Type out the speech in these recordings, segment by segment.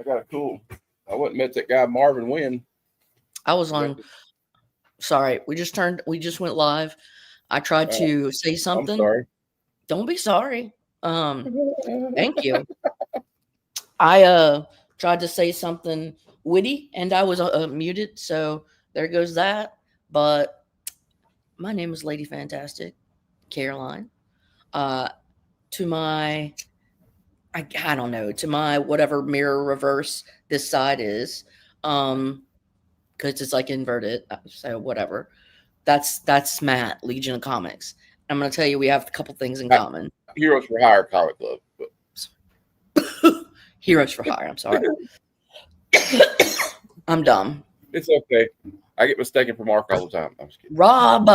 got a cool. I went and met that guy Marvin Wynn. I was on. Sorry, we just went live. I tried to say I'm something. sorry. Don't be sorry. Thank you. I tried to say something witty and I was muted, so there goes that. But my name is Lady Fantastic, Caroline. Uh, to my, I don't know, to my whatever mirror reverse this side is, because it's like inverted. So whatever. That's Matt, Legion of Comics. I'm gonna tell you, we have a couple things in common. Heroes for Hire comic club. Heroes for Hire. I'm sorry. I'm dumb. It's okay. I get mistaken for Mark all the time. I'm just kidding. Rob.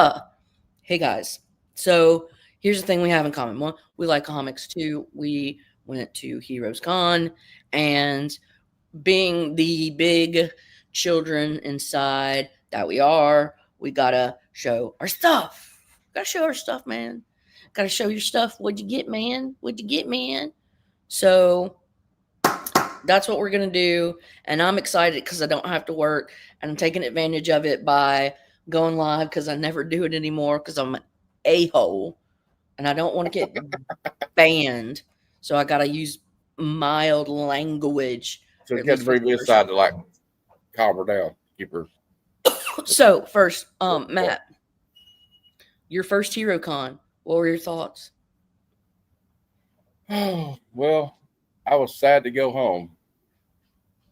Hey guys. So here's the thing we have in common. One, we like comics too. We went to Heroescon, and being the big children inside that we are, we gotta show our stuff. Gotta show our stuff, man. Gotta show your stuff. What'd you get, man? What'd you get, man? So that's what we're gonna do, and I'm excited because I don't have to work, and I'm taking advantage of it by going live because I never do it anymore because I'm an a-hole, and I don't want to get banned, so I gotta use mild language. So you have to bring me aside to like calm her down, keep her. So first, Matt, your first HeroCon. What were your thoughts? Well, I was sad to go home.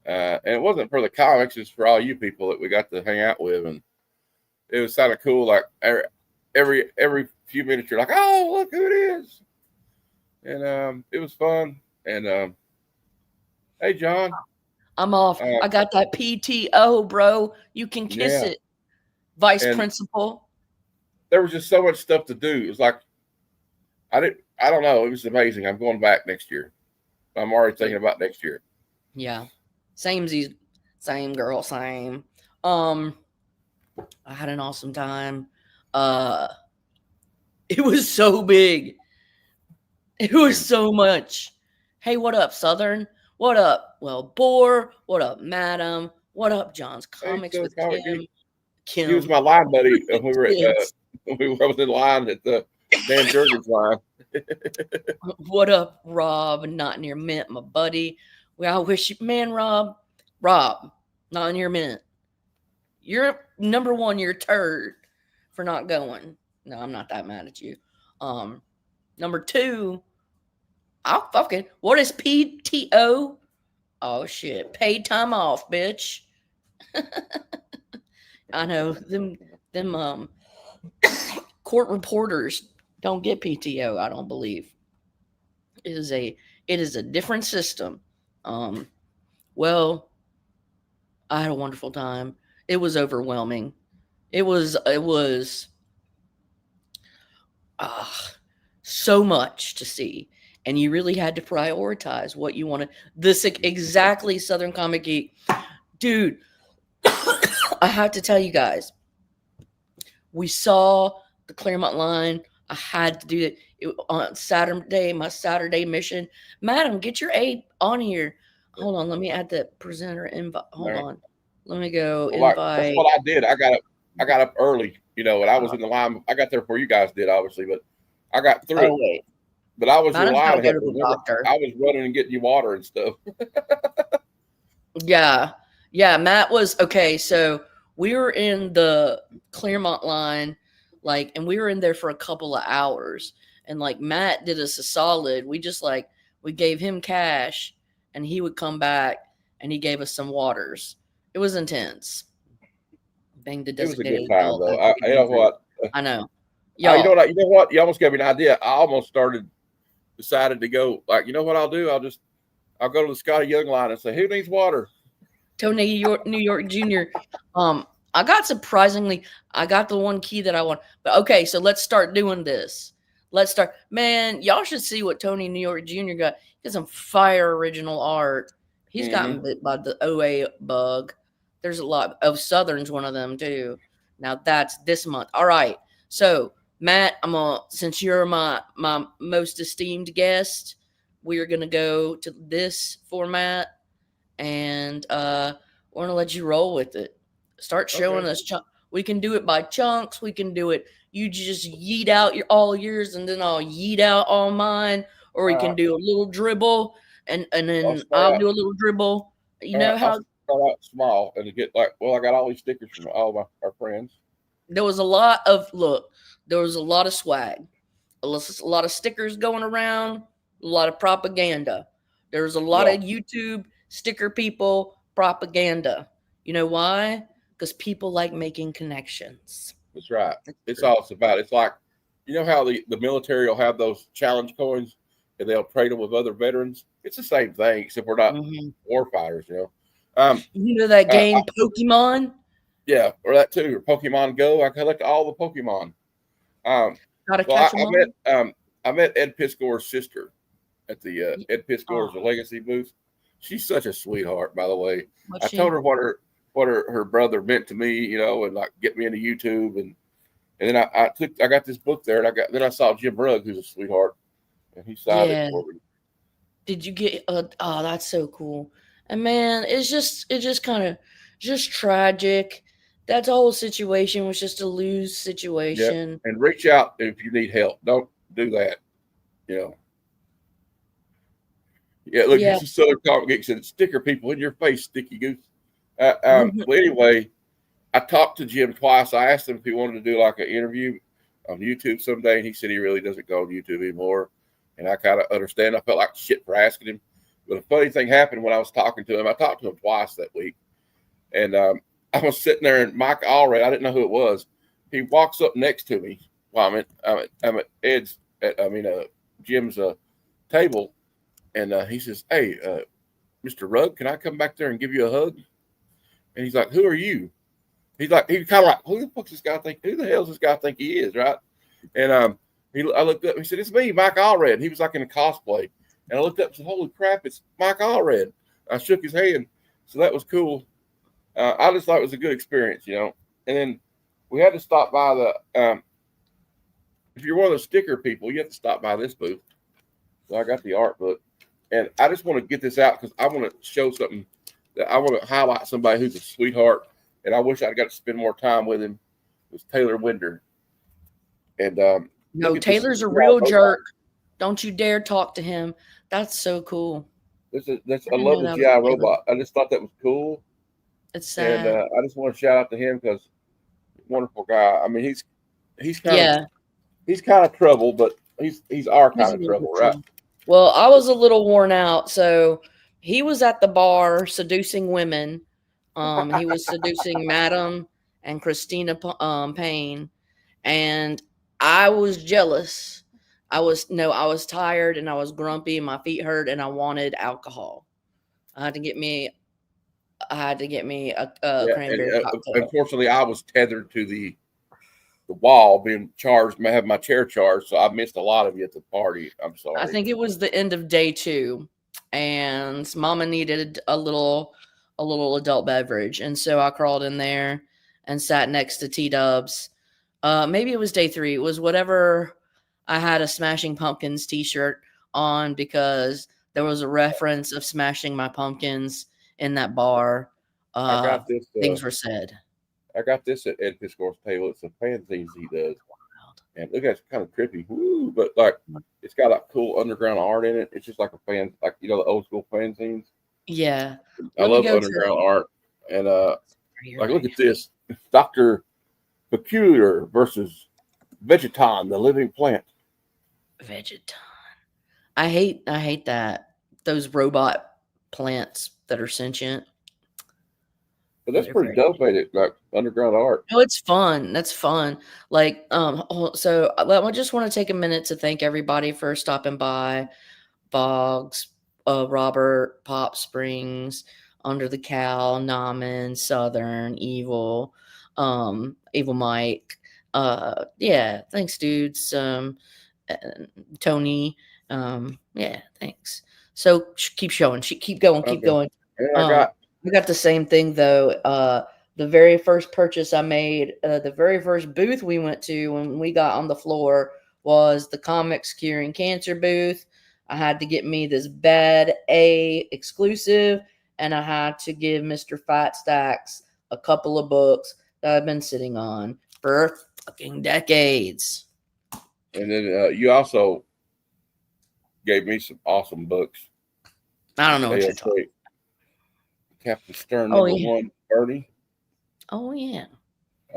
And it wasn't for the comics, it's for all you people that we got to hang out with. And it was kind of cool. Like every few minutes, you're like, oh, look who it is. And it was fun. And hey, John. I'm off. I got that PTO, bro. You can kiss it. Vice principal. There was just so much stuff to do. It was like, I don't know. It was amazing. I'm going back next year. I'm already thinking about next year. Yeah. Same girl, same. I had an awesome time. It was so big. It was so much. Hey, what up, Southern? What up? Well, Boar. What up, Madam? What up, John's Comics with Kim? He was my line buddy when we were at I was in line at the Dan Jurgens line. What up, Rob? Not near mint, my buddy. Well, I wish you, man, Rob, not near mint. You're number one. You're a turd for not going. No, I'm not that mad at you. Number two, what is PTO? Oh shit, paid time off, bitch. I know them court reporters don't get PTO, I don't believe. It is a different system. Well, I had a wonderful time. It was overwhelming. It was so much to see. And you really had to prioritize what you wanted. This exactly Southern Comic Geek. Dude, I have to tell you guys, we saw the Claremont line. I had to do it on Saturday, my Saturday mission. Madam, get your aid on here. Hold on, let me add the presenter invite. Hold on. Let me go invite. That's what I did. I got up early, and I was in the line. I got there before you guys did, obviously, but I got through. Oh, wait. But I was in line. Go to the doctor. I was running and getting you water and stuff. Yeah. Matt was okay. So we were in the Claremont line, and we were in there for a couple of hours. And Matt did us a solid. We just we gave him cash, and he would come back and he gave us some waters. It was intense. Banged the designated. It was a good time, though. You know what? I know. You know what? You almost gave me an idea. I almost decided to go. You know what I'll do? I'll go to the Scotty Young line and say, "Who needs water?" Tony New York Jr. I got the one key that I want. But okay, so let's start doing this. Man, y'all should see what Tony New York Jr. got. He got some fire original art. He's gotten bit by the OA bug. There's a lot of Southerns, one of them too. Now that's this month. All right. So Matt, since you're my most esteemed guest, we are gonna go to this format, and we're gonna let you roll with it. Start showing Okay. us. We can do it by chunks. We can do it. You just yeet out all yours, and then I'll yeet out all mine. Or we All can right. do a little dribble, and I'll then start I'll out. do a little dribble. You All right. know I'll how start out small and to get like, well, I got all these stickers from all my our friends. there was a lot of look. There was a lot of swag, a lot of stickers going around, a lot of propaganda. There's a lot Yeah, of YouTube sticker people propaganda. You know why? Because people like making connections. that's right. That's It's true. all it's about. It's like, you know how the military will have those challenge coins and they'll trade them with other veterans. It's the same thing, except we're not Hmm. war fighters, you know. Um, You know that I, game Pokemon? yeah, or that too, or Pokemon Go. I collect all the Pokemon. Um, Gotta well, catch them all. I met Ed Piscor's sister at the Ed Piscor's Oh, Legacy booth. She's such a sweetheart, by the way. but I told she, her what her brother meant to me, you know, and like get me into YouTube, and then I got this book there, and I saw Jim Rugg, who's a sweetheart, and he signed it yeah. for me. Did you get? Oh, that's so cool. And man, it's just kind of just tragic. That whole situation was just a lose Yeah, situation. and reach out if you need help. Don't do that, you know. Yeah, look, Yeah. this is Southern Comic Geek said sticker people in your face, sticky goose. Well, anyway, I talked to Jim twice. I asked him if he wanted to do like an interview on YouTube someday, and he said he really doesn't go on YouTube anymore. And I kind of understand. I felt like shit for asking him. But a funny thing happened when I was talking to him. I talked to him twice that week, and I was sitting there, and Mike Allred, I didn't know who it was. He walks up next to me while I'm at Ed's, Jim's table, and he says, "Hey, Mr. Rugg, can I come back there and give you a hug?" And he's like, "Who are you?" He's like, he kind of like, who the fuck's this guy think? Who the hell does this guy think he is, right? And I looked up. He said, "It's me, Mike Allred." He was like in a cosplay, and I looked up and said, "Holy crap, it's Mike Allred." I shook his hand, so that was cool. I just thought it was a good experience, you know. And then we had to stop by the. If you're one of the sticker people, you have to stop by this booth. So I got the art book, and I just want to get this out because I want to show something that I want to highlight somebody who's a sweetheart, and I wish I'd got to spend more time with him. It was Taylor Winder, and look No, at this Taylor's a GI real robot. jerk. Don't you dare talk to him. That's so cool. That's I I didn't love know the that was GI Taylor. robot. I just thought that was cool, It's and sad. I just want to shout out to him because wonderful guy. I mean, he's kind of Yeah, he's kind of trouble, but he's our he's kind a of little bit trouble, right? trouble. Well, I was a little worn out, so he was at the bar seducing women. He was seducing Madam and Christina Payne, and I was jealous. I was tired and I was grumpy and my feet hurt and I wanted alcohol. I had to get me I had to get me a Yeah, cranberry and cocktail. unfortunately, I was tethered to the wall, being charged. I have my chair charged, so I missed a lot of you at the party. I'm I sorry. think it was the end of day 2, and Mama needed a little adult beverage, and so I crawled in there and sat next to T Dubs. Maybe it was day 3. It was whatever. I had a Smashing Pumpkins T-shirt on because there was a reference of Smashing My Pumpkins in that bar. I Uh, got this. Things were said. I got this at Ed Piscor's table. It's a fanzines he does, and look, it's kind of trippy. Woo! But like, it's got like cool underground art in it. It's just like a fan, like the old school fanzines. Yeah. I Let me love go to underground art, and here like look right at this, Doctor Peculiar versus Vegeton, the living plant. now. Vegeton. I hate that. Those robot plants that are sentient. But that's Those are pretty very dope, ain't it? Like underground art. no, it's fun. That's fun. Like, so I just want to take a minute to thank everybody for stopping by. Boggs, Robert, Pop Springs, Under the Cow, Namen, Southern, Evil, Evil Mike. Yeah, thanks, dudes. And Tony. Yeah, thanks. So keep showing, keep going, keep Okay, going. and I Um, got I got the same thing though. The very first purchase I made, the very first booth we went to when we got on the floor was the Comics Curing Cancer booth. I had to get me this Bad A exclusive, and I had to give Mr. Fat Stacks a couple of books that I've been sitting on for fucking decades. And then you also gave me some awesome books. I don't know what you're talking about. Captain Stern Oh, #1, Bernie. Oh, yeah.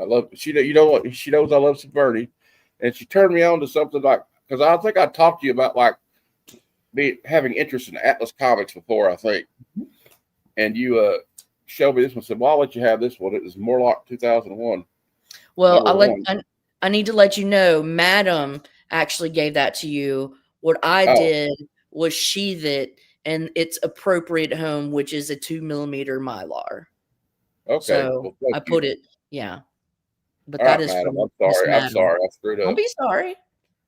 I love you know what, she knows I love some Bernie, and she turned me on to something like, because I think I talked to you about like having interest in Atlas Comics before, I think, and you showed me this one. Said, "Well, I'll let you have this one." It was Morlock 2001. Well, #1. I need to let you know, Madam actually gave that to you. What I did was sheath it in its appropriate home, which is a 2mm Mylar. Okay, So well, I put it, yeah. But all that right, is madam. from I'm Miss sorry. I'm Madam. sorry. I screwed Don't up. be sorry.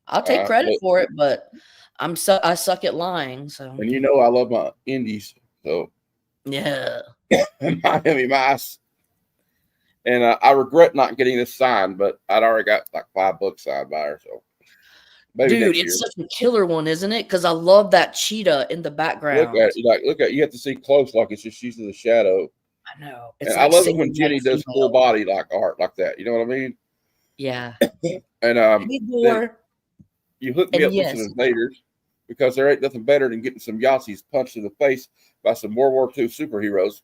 I'll take credit for it, but I suck at lying. So, and you know I love my indies. So yeah, Miami Mice. And I regret not getting this signed, but I'd already got like 5 books signed by her. So maybe dude, next year. it's such a killer one, isn't it? Because I love that cheetah in the background. Look at you have to see close, like it's just she's in the shadow. I know. And I love it when Jenny does full body like art like that. You know what I mean? Yeah. And then you hook me up with some invaders, because there ain't nothing better than getting some Yahtzees punched in the face by some World War II superheroes.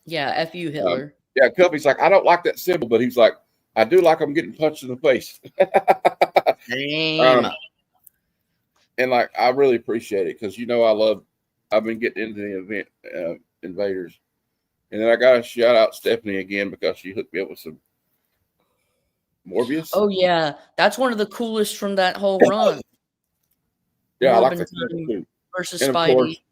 Yeah, F you, Hitler. Yeah, Cuffy's like, I don't like that symbol, but he's like, I do like them getting punched in the face. Same. And like, I really appreciate it, because you know I've been getting into the event invaders. And then I got to shout out Stephanie again, because she hooked me up with some Morbius. Oh yeah, that's one of the coolest from that whole run. Yeah, I like that too. Versus and of Spidey.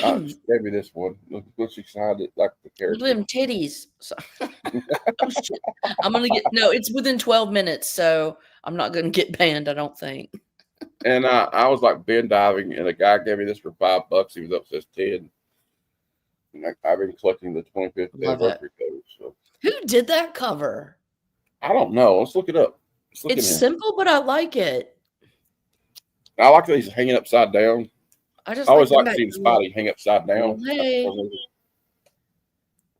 Course, she gave me this one. Look, she signed it like the character. Look at them titties. So, oh shit! I'm gonna get it's within 12 minutes, so I'm not gonna get banned. I don't think. And I was like bin diving, and a guy gave me this for $5. He was up to 10. And I've been collecting the 25th anniversary code. So who did that cover? I don't know. Let's look it up. It's simple, but I like it. I like that he's hanging upside down. I always like seeing Spidey hang upside down. Hey.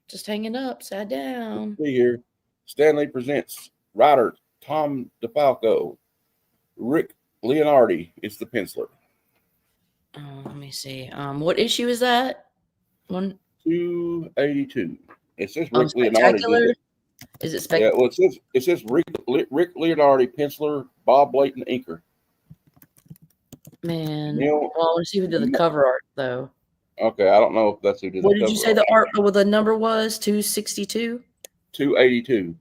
Just hanging upside down. Let's see here. Stanley presents writer Tom DeFalco. Rick Leonardi is the penciler. Let me see. What issue is that? 282. It says Rick Leonardi. Is it spectacular? Yeah, well, it says Rick Leonardi penciler, Bob Layton inker. Man, well, let's see who did the cover art though. Okay, I don't know if that's who did. What did you say the art? What the number was? 262. 282.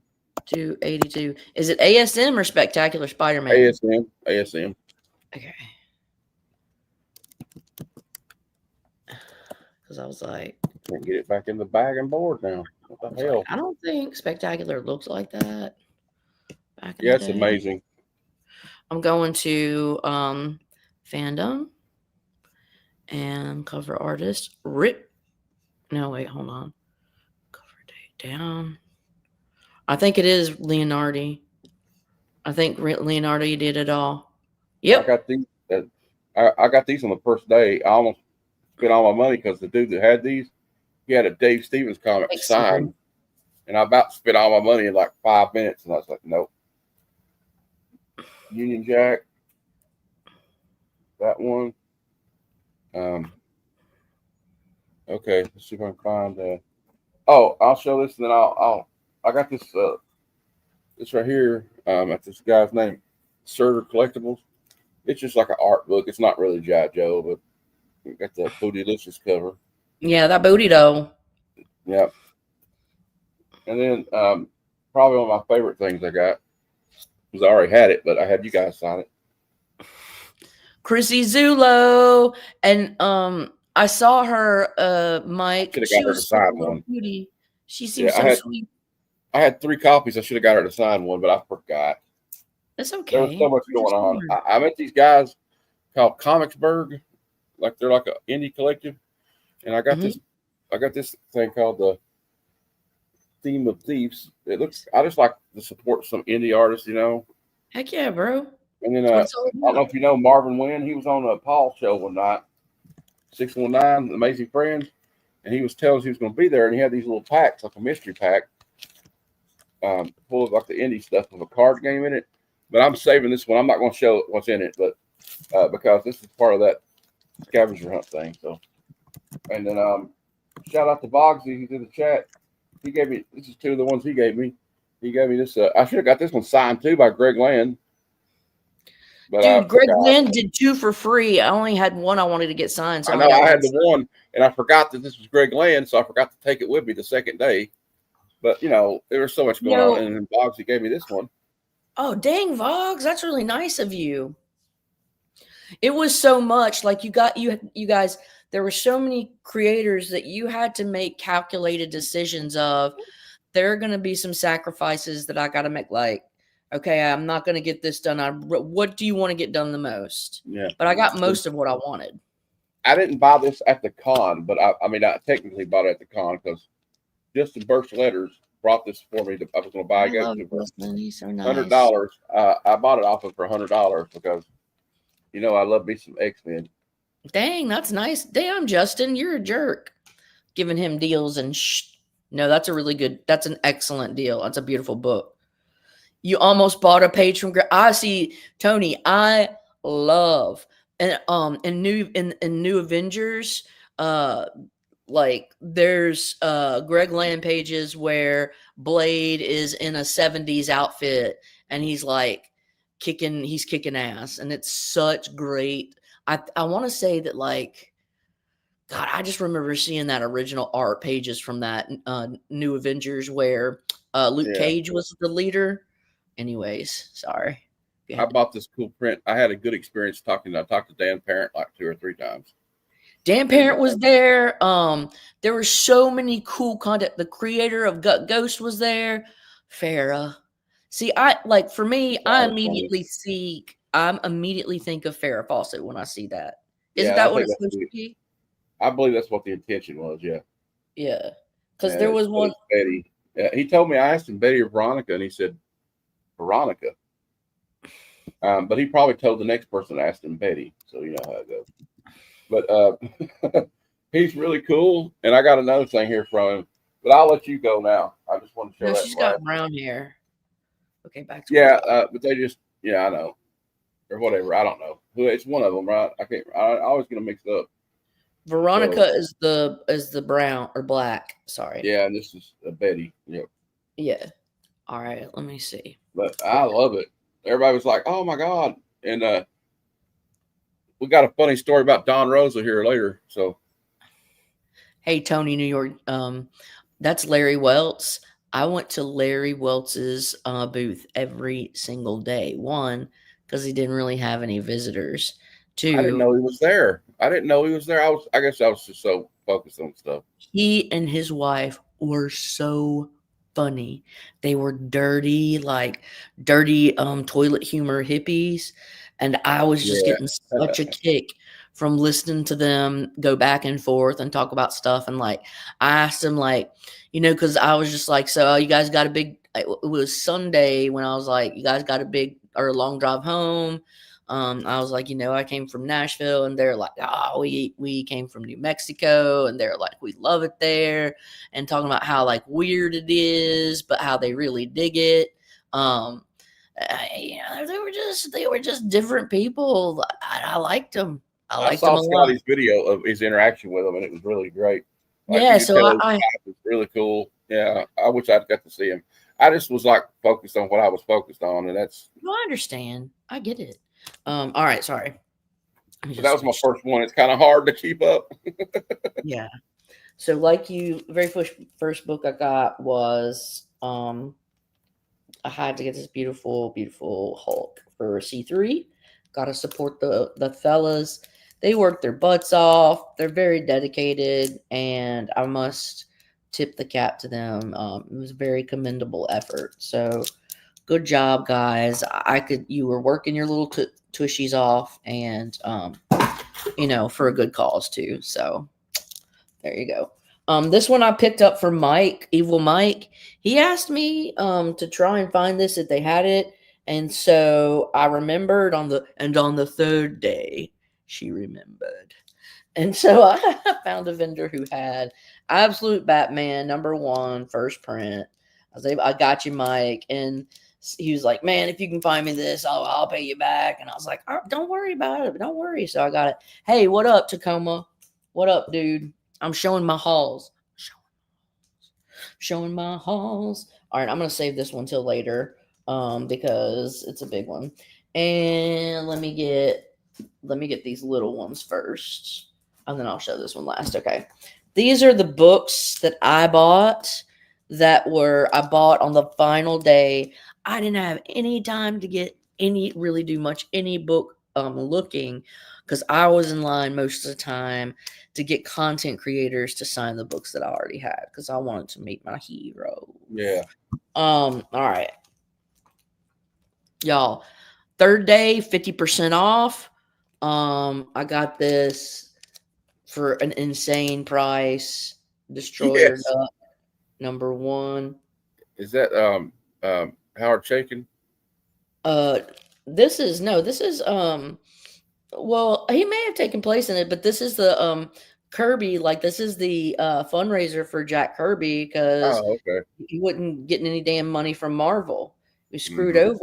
282. Is it ASM or Spectacular Spider-Man? ASM. ASM. Okay. Because I was like, can't get it back in the bag and board now. What the hell? Like, I don't think Spectacular looks like that. Yeah, it's amazing. I'm going to fandom and cover artist Rip. No, wait, hold on. Cover date down. I think it is Leonardi. I think Leonardi did it all. Yep. I got these. I got these on the first day. I almost spent all my money because the dude that had these, he had a Dave Stevens comic signed, and I about spent all my money in like 5 minutes, and I was like, nope. Union Jack. That one. Okay, let's see if I can find. I'll show this, and then I got this. This right here. At this guy's name, Server Collectibles. It's just like an art book. It's not really G.I. Joe, but we got the Bootylicious cover. Yeah, that booty though. Yep. And then probably one of my favorite things I got, because I already had it, but I had you guys sign it. Chrissy Zulo, and I saw her, Mike. She was so beauty. She seems so sweet. I had 3 copies. I should have got her to sign one, but I forgot. That's okay. There was so much going on. I met these guys called Comicsburg, like they're like an indie collective, and I got this. I got this thing called the Theme of Thieves. It looks. I just like to support some indie artists, you know. Heck yeah, bro. And then I don't know if you know Marvin Wynn. He was on a Paul show one night. 619, Amazing Friends. and he was telling us he was going to be there, and he had these little packs, like a mystery pack, full of like the indie stuff with a card game in it. But I'm saving this one. I'm not going to show what's in it, but because this is part of that scavenger hunt thing. So, and then shout out to Bogsy. He's in the chat. He gave me, this is two of the ones he gave me. He gave me this. I should have got this one signed too by Greg Land. But dude, Greg Land did 2 for free. I only had one I wanted to get signed. So I know I had the one, and I forgot that this was Greg Land, so I forgot to take it with me the second day. But, you know, there was so much going on, and then Bogsy gave me this one. Oh, dang, Vogs. That's really nice of you. It was so much. Like, you guys, there were so many creators that you had to make calculated decisions of, there are going to be some sacrifices that I got to make, like, okay, I'm not going to get this done. What do you want to get done the most? Yeah. But I got most of what I wanted. I didn't buy this at the con, but I mean, I technically bought it at the con because Justin Burst Letters brought this for me. I was going to buy it for $100. I bought it off of for $100 because, you know, I love me some X-Men. Dang, that's nice. Damn, Justin, you're a jerk. Giving him deals and no, that's an excellent deal. That's a beautiful book. You almost bought a page from. I see, Tony. I love and in New Avengers, like there's Greg Land pages where Blade is in a 70s outfit and he's like kicking ass, and it's such great. I want to say that, like, God, I just remember seeing that original art pages from that New Avengers where Luke Cage was the leader. Anyways, sorry. I bought this cool print. I had a good experience talking. I talked to Dan Parent like 2 or 3 times. Dan Parent was there. There were so many cool content. The creator of Gut Ghost was there. Farrah. See, I immediately think of Farrah Fawcett when I see that. Isn't that what it's supposed to be? I believe that's what the intention was. Yeah. Yeah. Because there was one. Betty. Yeah, he told me, I asked him Betty or Veronica, and he said Veronica. But he probably told the next person to ask him Betty. So you know how it goes. But he's really cool. And I got another thing here from him. But I'll let you go now. I just want to show that. She's got brown hair. Okay, back to but they just, I know. Or whatever. I don't know. It's one of them, right? I always get them mixed up. Veronica is the brown or black. Sorry. Yeah, and this is Betty. Yep. Yeah. All right. Let me see. But I love it. Everybody was like, "Oh my god!" And we got a funny story about Don Rosa here later. So, hey, Tony, New York. That's Larry Welts. I went to Larry Welts's booth every single day. 1, because he didn't really have any visitors. 2, I didn't know he was there. I I guess I was just so focused on stuff. He and his wife were so funny. They were dirty toilet humor hippies, and I was just getting such a kick from listening to them go back and forth and talk about stuff. And like, I asked him, like, because I was just like, so you guys got a big, it was Sunday when I was like, you guys got a big or long drive home. I was like, I came from Nashville, and they're like, we came from New Mexico, and they're like, we love it there, and talking about how like weird it is, but how they really dig it. They were just different people. I liked them. I saw Scotty's video of his interaction with them, and it was really great. Like, yeah, so it's really cool. Yeah, I wish I'd got to see him. I just was like focused on what I was focused on, and that's. No, I understand. I get it. All right, sorry. So that was my first one. It's kind of hard to keep up. Yeah. So, like the very first book I got was I had to get this beautiful, beautiful Hulk for C3. Got to support the fellas. They work their butts off. They're very dedicated, and I must tip the cap to them. It was a very commendable effort. So, good job, guys. You were working your little tushies off, and for a good cause too. So there you go. This one I picked up for Mike, Evil Mike. He asked me to try and find this if they had it, and so I remembered on the 3rd day, she remembered. And so I found a vendor who had Absolute Batman #1 first print. I was able, I got you, Mike, and he was like, "Man, if you can find me this, I'll pay you back." And I was like, "Don't worry about it, don't worry." So I got it. Hey, what up, Tacoma? What up, dude? I'm showing my hauls. Showing my hauls. All right, I'm gonna save this one till later, because it's a big one. And let me get these little ones first, and then I'll show this one last. Okay, these are the books that I bought. I bought on the final day. I didn't have any time to get really do much any book looking, because I was in line most of the time to get content creators to sign the books that I already had, because I wanted to meet my hero. Yeah. All right, y'all. Third day, 50% off. I got this for an insane price. Destroyer Yes. Duck #1. Is that Howard Chaykin? This is well, he may have taken place in it, but this is the Kirby, like this is the fundraiser for Jack Kirby, because Oh, okay. he wasn't getting any damn money from Marvel. He was screwed Mm-hmm.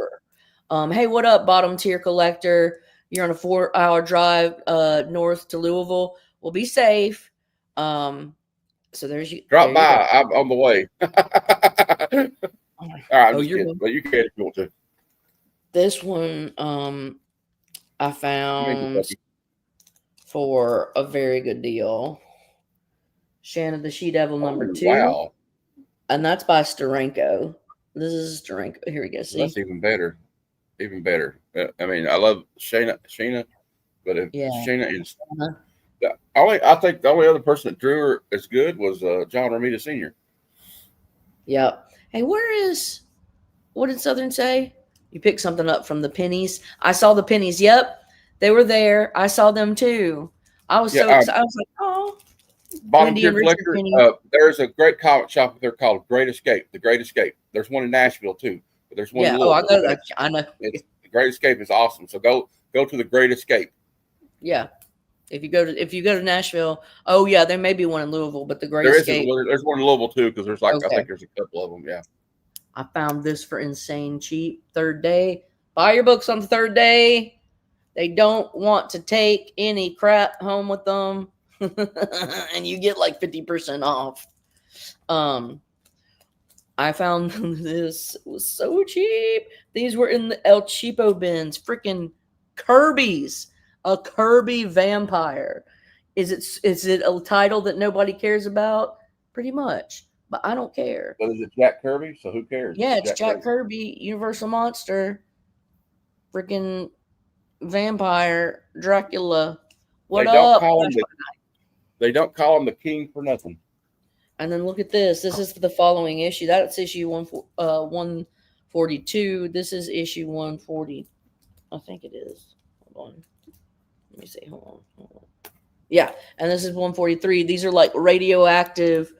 over. Hey, what up, bottom tier collector? You're on a 4-hour drive north to Louisville. Well, be safe. So there's you. Drop There you go. by. I'm on the way. All right, I'm just You're kidding, good. but you can if you want to. This one I I'm in found Kentucky. for a very good deal. Shannon the She Devil Oh, #2. wow. And that's by Steranko. This is Steranko. Here we go. See? That's even better. Even better. I mean, I love Sheena, but if Yeah. Sheena is Uh-huh. I think the only other person that drew her as good was John Romita Sr. Yep. Hey, what did Southern say? You picked something up from the pennies. I saw the pennies. Yep. They were there. I saw them too. I was so Yeah, excited. I was like, oh, bottom Wendy tier and Richard collector. Penny. There's a great comic shop there called Great Escape. The Great Escape. There's one in Nashville too, but there's one in Yeah. Oh, I Louisville. go. I know. It's the Great Escape is awesome. So go to the Great Escape. Yeah. If you go to Nashville, oh yeah, there may be one in Louisville, but the Great There isn't. Escape. There's one in Louisville too because there's like I Okay. think there's a couple of them. Yeah. I found this for insane cheap. Third day. Buy your books on the third day. They don't want to take any crap home with them. And you get like 50% off. I found this was so cheap. These were in the El Cheapo bins. Freaking Kirby's. A Kirby vampire. Is it a title that nobody cares about? Pretty much. But I don't care. But is it Jack Kirby? So who cares? Yeah, it's Jack Kirby, Universal Monster, freaking vampire, Dracula. What They don't up? call him they don't call him the king for nothing. And then look at this. This is the following issue. That's issue 142. This is issue 140. I think it is. Hold on. Let me see. Hold on. Yeah, and this is 143. These are like radioactive.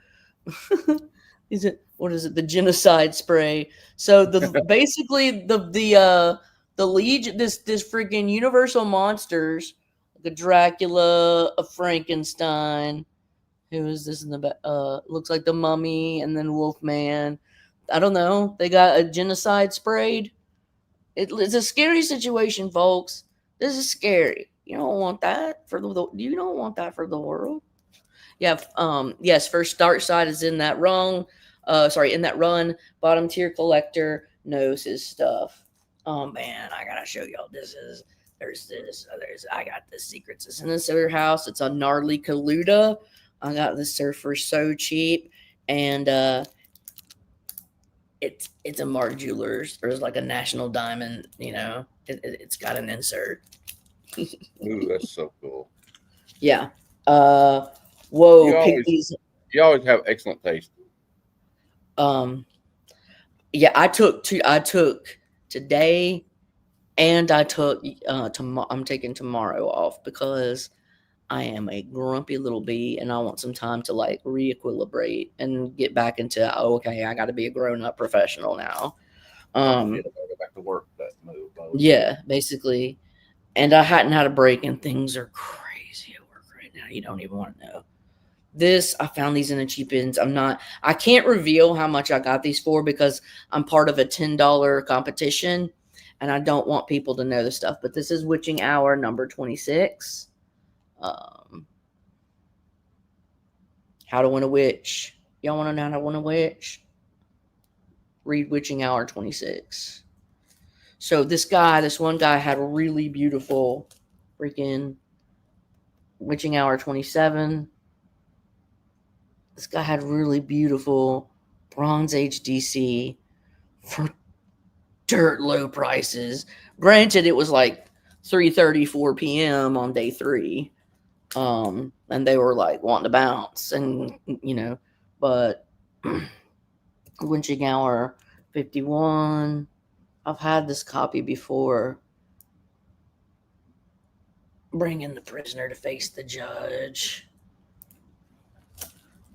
What is it? The genocide spray. So basically the Legion, this freaking Universal monsters, the Dracula, a Frankenstein. Who is this in the back? Looks like the Mummy, and then Wolfman. I don't know. They got a genocide sprayed. It's a scary situation, folks. This is scary. You don't want that for you don't want that for the world. Yeah. Yes. First Dark Side is in that run. In that run. Bottom tier collector knows his stuff. Oh man, I gotta show y'all. I got the secrets. It's in this other house. It's a gnarly Kaluta. I got this surfer so cheap, and it's a Mark Jewelers. There's like a National Diamond. It's got an insert. Ooh, that's so cool. Yeah. Whoa, pick these. You always have excellent taste. Yeah, I took today, and I took I'm taking tomorrow off because I am a grumpy little bee, and I want some time to like re-equilibrate and get back into okay, I got to be a grown-up professional now. Go back to work. That move. Yeah, basically. And I hadn't had a break, and things are crazy at work right now. You don't even want to know. This, I found these in the cheap ends. I can't reveal how much I got these for because I'm part of a $10 competition and I don't want people to know the stuff. But this is Witching Hour number 26. How to Win a Witch. Y'all want to know how to win a witch? Read Witching Hour 26. So this one guy had a really beautiful freaking Witching Hour 27. This guy had really beautiful Bronze Age DC for dirt low prices. Granted, it was like 3:34 p.m. on day 3. And they were like wanting to bounce and but Witching Hour 51. I've had this copy before. Bringing the prisoner to face the judge.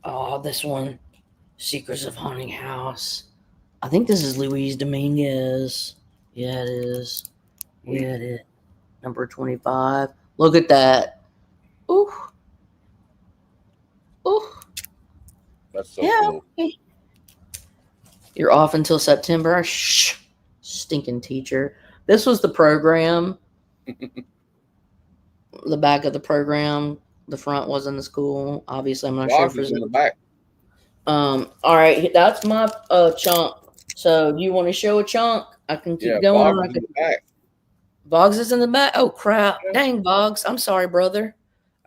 Oh, this one, Secrets of Haunting House. I think this is Luis Dominguez. Yeah, it is. Yeah, it is. Number 25. Look at that. Ooh. Ooh. That's so cool. Okay. You're off until September. Shh. Stinking teacher. This was the program. The back of the program. The front was in the school. Obviously, I'm not sure if it's in the back. All right, that's my chunk. So, do you want to show a chunk? I can keep going. Boggs is in the back. Boggs is in the back. Oh crap! Dang, Boggs. I'm sorry, brother.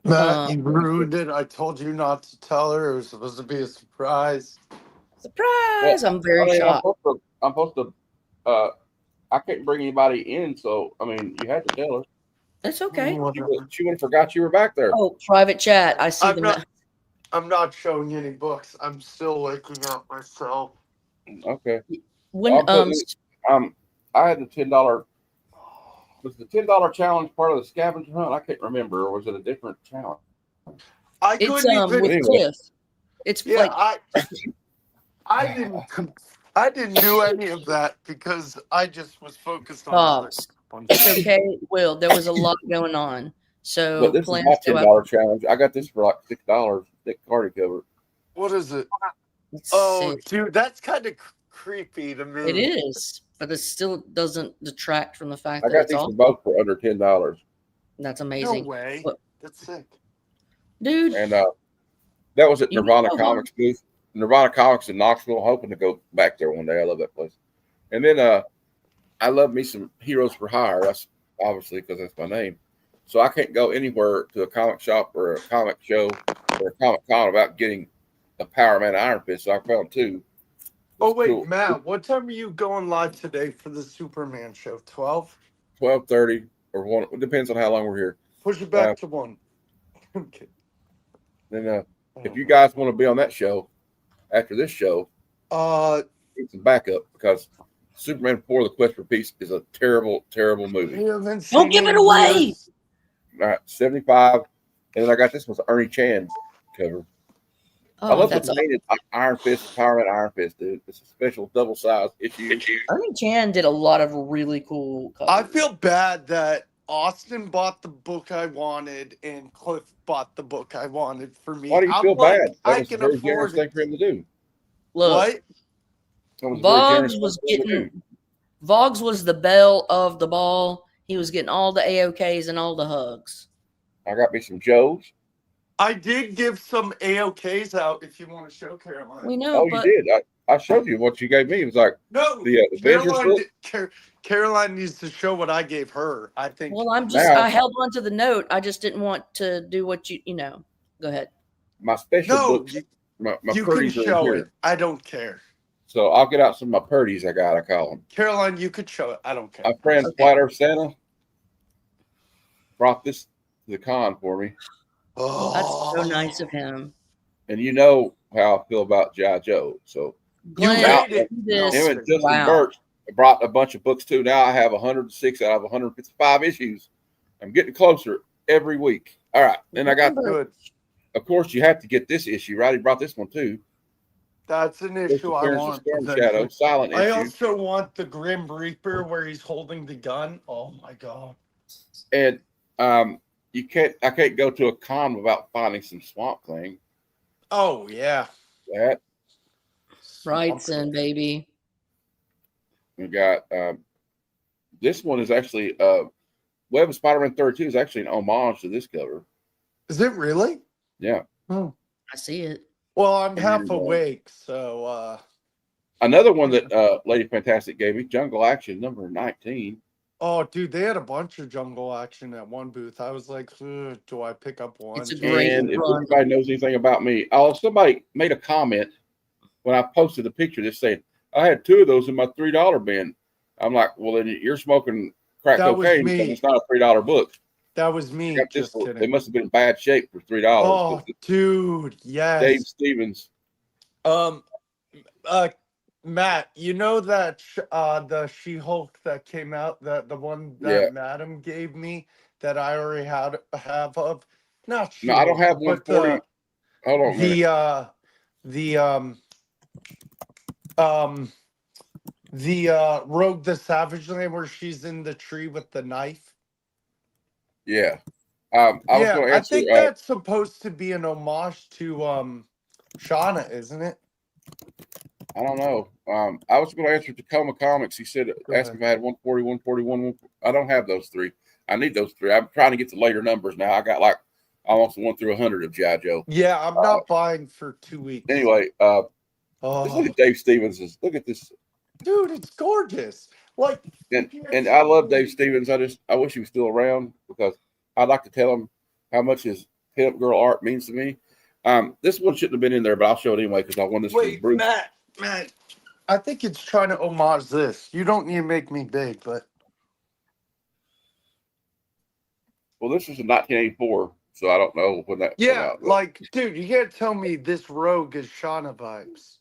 Matt, you ruined it. I told you not to tell her. It was supposed to be a surprise. Surprise! Well, I'm very shocked. I'm supposed to. I couldn't bring anybody in, so I mean, you had to tell her. That's okay. She would have forgot you were back there. Oh, private chat. I see them. I'm not showing any books. I'm still waking up myself. Okay. When I had the $10. Was the $10 challenge part of the scavenger hunt? I can't remember, or was it a different challenge? I couldn't even. With Cliff. It's like I didn't do any of that because I just was focused on. It's okay, Will. There was a lot going on. So, but this is my $10 challenge. I got this for like $6. Thick card cover. What is it? Oh, dude, that's kind of creepy to me. It is, but it still doesn't detract from the fact that I got these for both for under $10. That's amazing. No way. That's sick, dude. And that was at Nirvana Comics booth. Nirvana Comics in Knoxville. Hoping to go back there one day. I love that place. And then I love me some Heroes for Hire. That's obviously because that's my name. So I can't go anywhere to a comic shop or a comic show or a Comic Con without getting a Power Man Iron Fist. So I found 2. Oh wait, cool. Matt, what time are you going live today for the Superman show? 12? 12:30 or 1. It depends on how long we're here. Push it back to 1. Okay. Then if you guys want to be on that show after this show, get some backup because Superman 4: The Quest for Peace is a terrible, terrible movie. Don't give it away. All right, 75. And then I got this one's Ernie Chan cover. I love the painted Iron Fist, Power Man Iron Fist, dude. It's a special double-sized issue. Ernie Chan did a lot of really cool covers. I feel bad that Austin bought the book I wanted and Cliff bought the book I wanted for me. Why do you feel bad? That was a very generous thing for him to do. Look, Voggs was the belle of the ball. He was getting all the AOKs and all the hugs. I got me some Joes. I did give some AOKs out if you want to show Caroline. We know. Oh, you did. I showed you what you gave me. It was like the Avengers. Caroline needs to show what I gave her. I think. Well, I held on to the note. I just didn't want to do what you know. Go ahead. My special books. My you can show it. I don't care. So I'll get out some of my purdies I call them. Caroline, you could show it. I don't care. My friend Flat Earth Santa brought this to the con for me. Oh, that's so nice of him. And you know how I feel about G.I. Joe. So Glenn, him and Justin Birch brought a bunch of books too. Now I have 106 out of 155 issues. I'm getting closer every week. All right. Then I got good. Of course, you have to get this issue, right? He brought this one too. That's an issue I want. Storm Shadow, silent issue. I also want the Grim Reaper where he's holding the gun. Oh my god. And I can't go to a con without finding some Swamp Thing. Oh yeah. That Right, son, baby. we got this one is actually Web of Spider-Man 32 is actually an homage to this cover. Is it really? Yeah. Oh. I see it. Well, I'm half And, awake, so another one that Lady Fantastic gave me, Jungle Action number 19. oh dude, they had a bunch of jungle action at one booth. I was like, "Ugh, do I pick up one? It's a great And if run. anybody knows anything about me, somebody made a comment when I posted the picture that said, I had 2 of those in my $3 bin. I'm like, well, then you're smoking crack That was cocaine me. because it's not a $3 book. That was me. Just They kidding. must have been in bad shape for $3. Oh, dude, yes. Dave Stevens. Matt, you know that the She-Hulk that came out, the one that Madam gave me that I already have of, not No, I don't She-Hulk, have but 140. Hold on a minute. The Rogue the Savage Land where she's in the tree with the knife. Yeah. I was going to I answer. think that's supposed to be an homage to Shauna, isn't it? I don't know. I was going to answer Tacoma Comics. He said, ask if I had 140, 141. I don't have those 3. I need those 3. I'm trying to get the later numbers now. I got like almost 1 through 100 of G.I. Joe. Yeah, I'm not buying for 2 weeks. Anyway, just look at Dave Stevens. Look at this. Dude, it's gorgeous. Like, and I love Dave Stevens. I wish he was still around because I'd like to tell him how much his pimp girl art means to me. This one shouldn't have been in there, but I'll show it anyway because I won this for Bruce. Matt, I think it's trying to homage this. You don't need to make me big, but well, this is in 1984, so I don't know when that. Yeah, like, dude, you can't tell me this Rogue is Shauna vibes.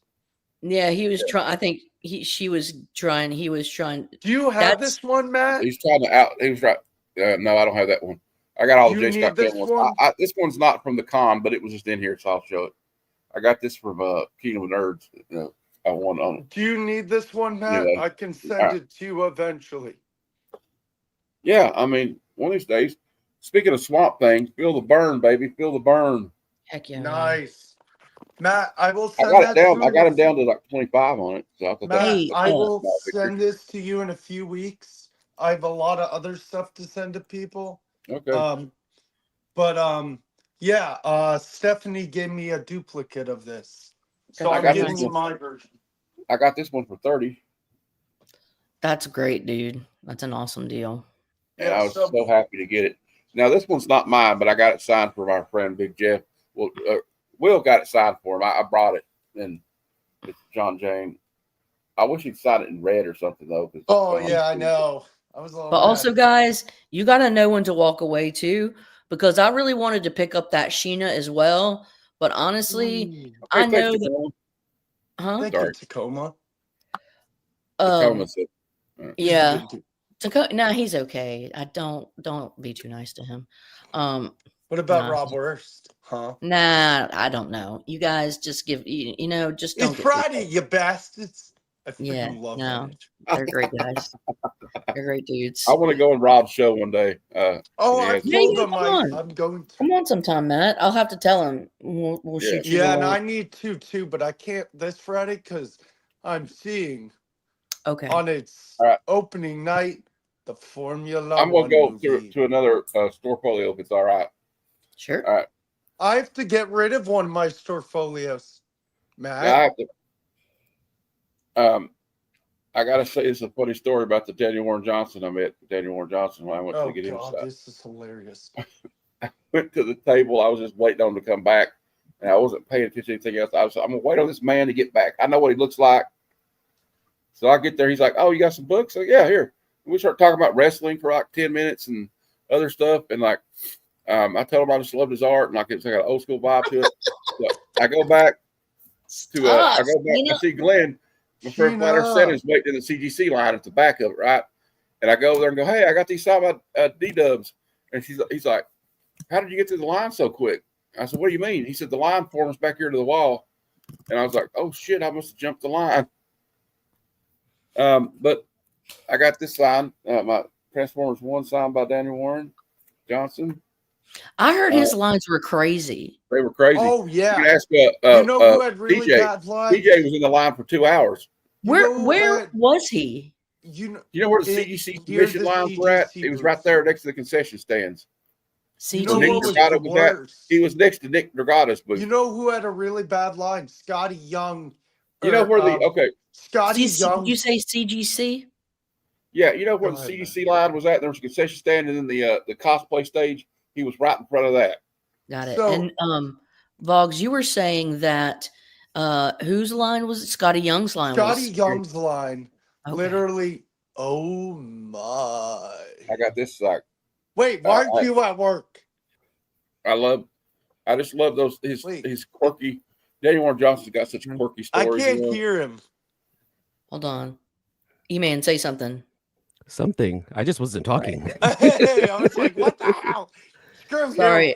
Yeah, he was trying. I think he was trying. He was trying. Do you have this one, Matt? He's trying to out. He was right. No, I don't have that one. I got all the J. Scott this ones. one? This one's not from the con, but it was just in here, so I'll show it. I got this from Kingdom of Nerds. I won on it. Do you need this one, Matt? Anyway, I can send it to you eventually. Yeah, I mean, one of these days. Speaking of Swamp Thing, feel the burn, baby. Feel the burn. Heck yeah. Nice. Matt, I will I send got that it down. to I got him down to like 25 on it. So I will send this to you in a few weeks. I have a lot of other stuff to send to people. Okay. Yeah, Stephanie gave me a duplicate of this. So I'm giving you my version. I got this one for 30. That's great, dude. That's an awesome deal. And I was so happy to get it. Now, this one's not mine, but I got it signed for my friend Big Jeff. Well, Will got it signed for him. I brought it, and it's John Jane. I wish he'd sign it in red or something, though. Oh, yeah, I know. I was a little But also, guys, you got to know when to walk away, too, because I really wanted to pick up that Sheena as well. But honestly, I know that. Huh? Thank you, Tacoma. Tacoma said, yeah. No, he's okay. Don't be too nice to him. What about Rob Wurst? Huh? Nah, I don't know. You guys just give just don't. It's Friday, you bastards. Yeah, no, they're great guys. They're great dudes. I want to go on Rob's show one day. I told him I'm going to. Come on sometime, Matt. I'll have to tell him. We'll shoot you. Yeah, and I need to too, but I can't this Friday because I'm seeing on its opening night the Formula I'm going to go movie. to another store folio if it's all right. Sure. All right. I have to get rid of one of my store folios, Matt. Yeah, I have to. I gotta say, it's a funny story about the Daniel Warren Johnson. I met Daniel Warren Johnson when I went to get him. This is hilarious. I went to the table. I was just waiting on him to come back, and I wasn't paying attention to anything else. I'm gonna wait on this man to get back. I know what he looks like. So I get there. He's like, "Oh, you got some books?" So yeah, here. We start talking about wrestling for like 10 minutes and other stuff, and like, I told him I just loved his art, and like it's like an old school vibe to it. So I go back to I see Glenn. My first ladder set is waiting in the CGC line at the back of it, right? And I go over there and go, "Hey, I got these signed by D-Dubs." And he's like, "How did you get through the line so quick?" I said, "What do you mean?" He said, "The line forms back here to the wall." And I was like, "Oh shit, I must have jumped the line." But I got this sign, my Transformers 1 signed by Daniel Warren Johnson. I heard his lines were crazy. They were crazy. Oh yeah. You can ask you know who had really PJ. bad lines? PJ was in the line for 2 hours. Where was he? You know where the CGC commission lines were at? It was right there next to the concession stands. CGC. You know what was the worst? He was next to Nick Dragata's booth. You know who had a really bad line? Scotty Young. You know where Scotty Young. You say CGC? Yeah, you know where the CGC line was at? There was a concession stand, and then the cosplay stage. He was right in front of that. Got it. So, and Vogs, you were saying that whose line was it? Scotty Young's line. Scotty Young's line. Okay. Literally, oh my. I got this like. Wait, why aren't you at work? I just love those his quirky. Daniel Warren Johnson's got such quirky stories. I can't hear him. Hold on. E-Man, say something. Something. I just wasn't talking. Hey, I was like, what the hell? Sorry.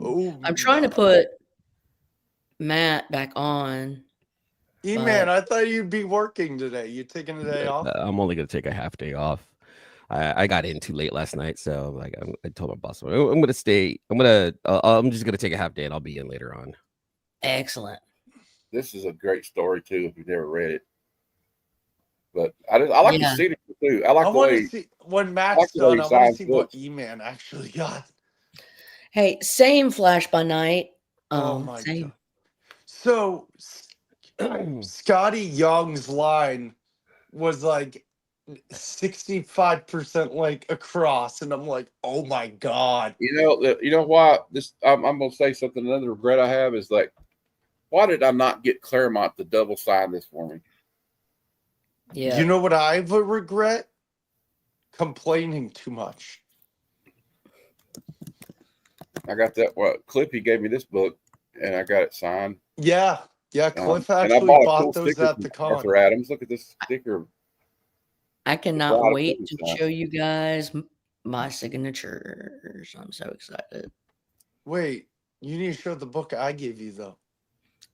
Oh, I'm trying to put Matt back on. E-Man, I thought you'd be working today. You taking a day off? I'm only gonna take a half day off. I got in too late last night, so like I told my boss I'm gonna stay. I'm just gonna take a half day and I'll be in later on. Excellent. This is a great story too. If you've never read it, but I like the signature too. I want to see when Matt's done. I want to see what E-Man actually got. Hey, same Flash by Night. Oh my same. God. So Scotty Young's line was like 65% like across, and I'm like, oh my God. You know why this? I'm gonna say something. Another regret I have is like, why did I not get Claremont to double sign this for me? Yeah. You know what I would regret? Complaining too much. I got that. Cliff, he gave me this book, and I got it signed. Yeah. Cliff actually bought those at the con. Arthur Adams, look at this sticker. I cannot wait to show you guys my signatures. I'm so excited. Wait, you need to show the book I gave you though.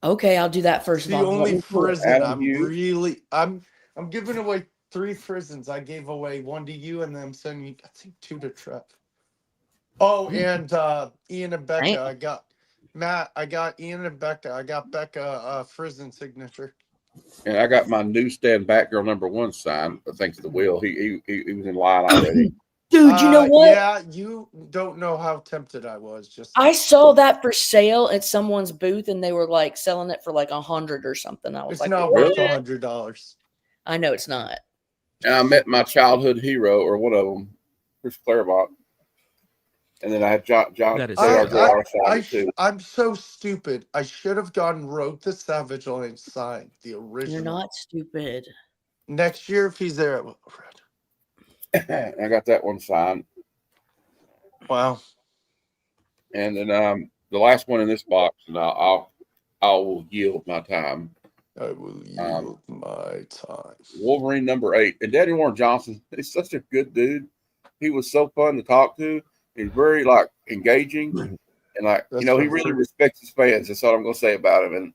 Okay, I'll do that first. The only prison I'm giving away 3 prisons. I gave away 1 to you, and then I'm sending you, I think, 2 to Trev. Oh, and Ian and Becca. I got Matt. I got Ian and Becca. I got Becca prison signature. And I got my newsstand Batgirl #1 signed. Thanks to the Will. He was in line already. Dude, you know what? Yeah, you don't know how tempted I was. I saw that for sale at someone's booth, and they were like selling it for like $100 or something. I was it's not worth $100. I know it's not. And I met my childhood hero, or one of them, Chris Claremont. And then I had John. I'm so stupid. I should have gone Road to Savage and signed the original. You're not stupid. Next year, if he's there, I got that one signed. Wow. And then the last one in this box, and I will yield my time. I will yield my time. Wolverine #8. And Daniel Warren Johnson is such a good dude. He was so fun to talk to. He's very like engaging, and like he really respects his fans. That's all I'm gonna say about him. And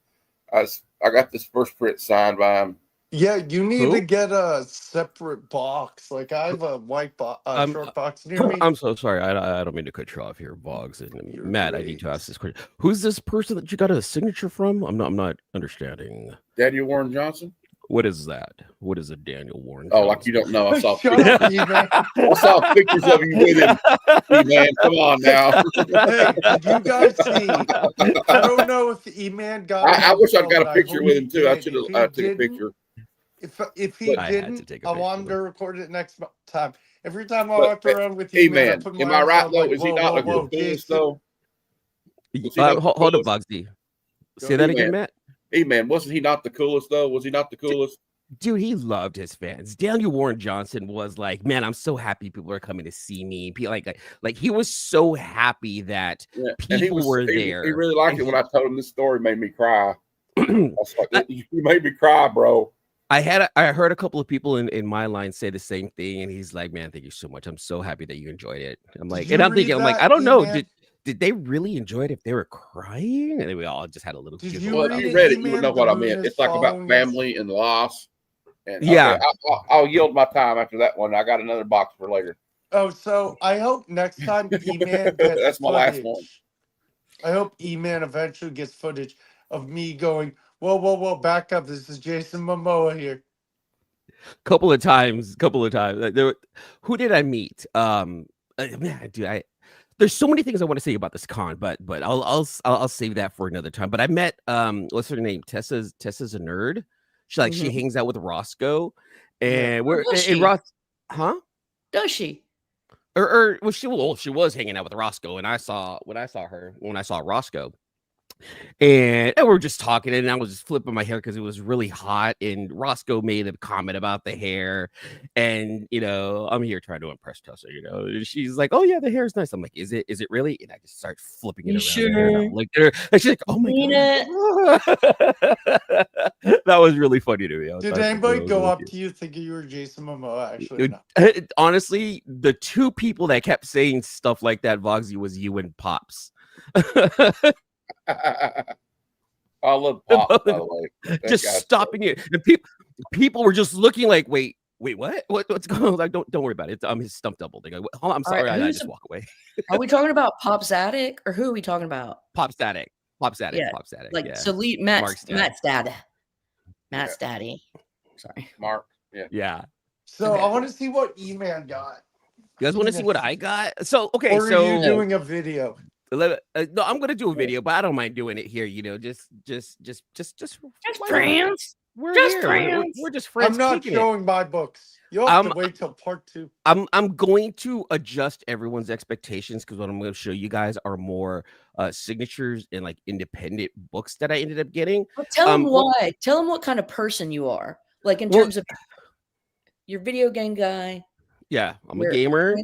I got this first print signed by him. Yeah, you need to get a separate box. Like I have a white box, short box near me. I'm so sorry. I don't mean to cut you off here, Boggs and Matt. I need to ask this question. Who's this person that you got a signature from? I'm not understanding. Daniel Warren Johnson. What is that? What is a Daniel Warren? Oh, like you don't know. I saw pictures of you with him. E-Man, come on now. Hey, did you guys see? I don't know if E-Man got. I wish I got a picture with him too. I should have took a picture. If he didn't, I want him to record it next time. Every time I walk around with you, E-Man, am I right though? Is he not a good piece though? Hold up, Boggsy. Say that again, Matt. Hey man, wasn't he not the coolest though? Was he not the coolest? Dude, he loved his fans. Daniel Warren Johnson was like, man, I'm so happy people are coming to see me. Like he was so happy that people were there. He really liked it when I told him this story. Made me cry. I was like, you made me cry, bro. I heard a couple of people in my line say the same thing, and he's like, man, thank you so much. I'm so happy that you enjoyed it. I'm like, and I'm thinking, I'm like, I don't know, did they really enjoy it if they were crying? And then we all just had a little. If you read it, you would know what I meant. It's like about family and loss, And Yeah. okay, I'll yield my time after that one. I got another box for later. Oh, so I hope next time E-Man gets That's my last one. footage. I hope E-Man eventually gets footage of me going, whoa, back up. This is Jason Momoa here. Couple of times. Who did I meet? Man, dude, there's so many things I want to say about this con, but I'll save that for another time. But I met what's her name? Tessa's a nerd. She hangs out with Roscoe, and we're in Ross, huh? Does she? Or she was hanging out with Roscoe, and I saw Roscoe. And we're just talking, and I was just flipping my hair because it was really hot. And Roscoe made a comment about the hair, and I'm here trying to impress Tessa. And she's like, "Oh yeah, the hair is nice." I'm like, "Is it really?" And I just start flipping it around. Sure? And I'm like, and she's like, "Oh my god!" That was really funny to me. Did anybody go up to you thinking you were Jason Momoa? Actually, no. Honestly, the two people that kept saying stuff like that, Vogsy, was you and Pops. I love Pop, by the way. Just stopping it. And people were just looking like, wait, what's going on? Like, don't worry about it. I'm his stump double. They go, hold on, I'm sorry, I just walk away. Are we talking about Pop Static, or who are we talking about? Pop Static. Yeah. Pop Static. Like, yeah. so Matt's daddy. Matt's daddy. Sorry. Mark. Yeah. So I want to see what E-Man got. You guys want to see what I got? So, okay. Or are you doing a video? No, I'm gonna do a video, but I don't mind doing it here. Just friends. We're just here. friends. We're just friends. I'm not showing my books. You'll have to wait till part 2. I'm going to adjust everyone's expectations because what I'm going to show you guys are more signatures and like independent books that I ended up getting. Well, tell them why. Tell them what kind of person you are, like in terms of your video game guy. Yeah, I'm a gamer.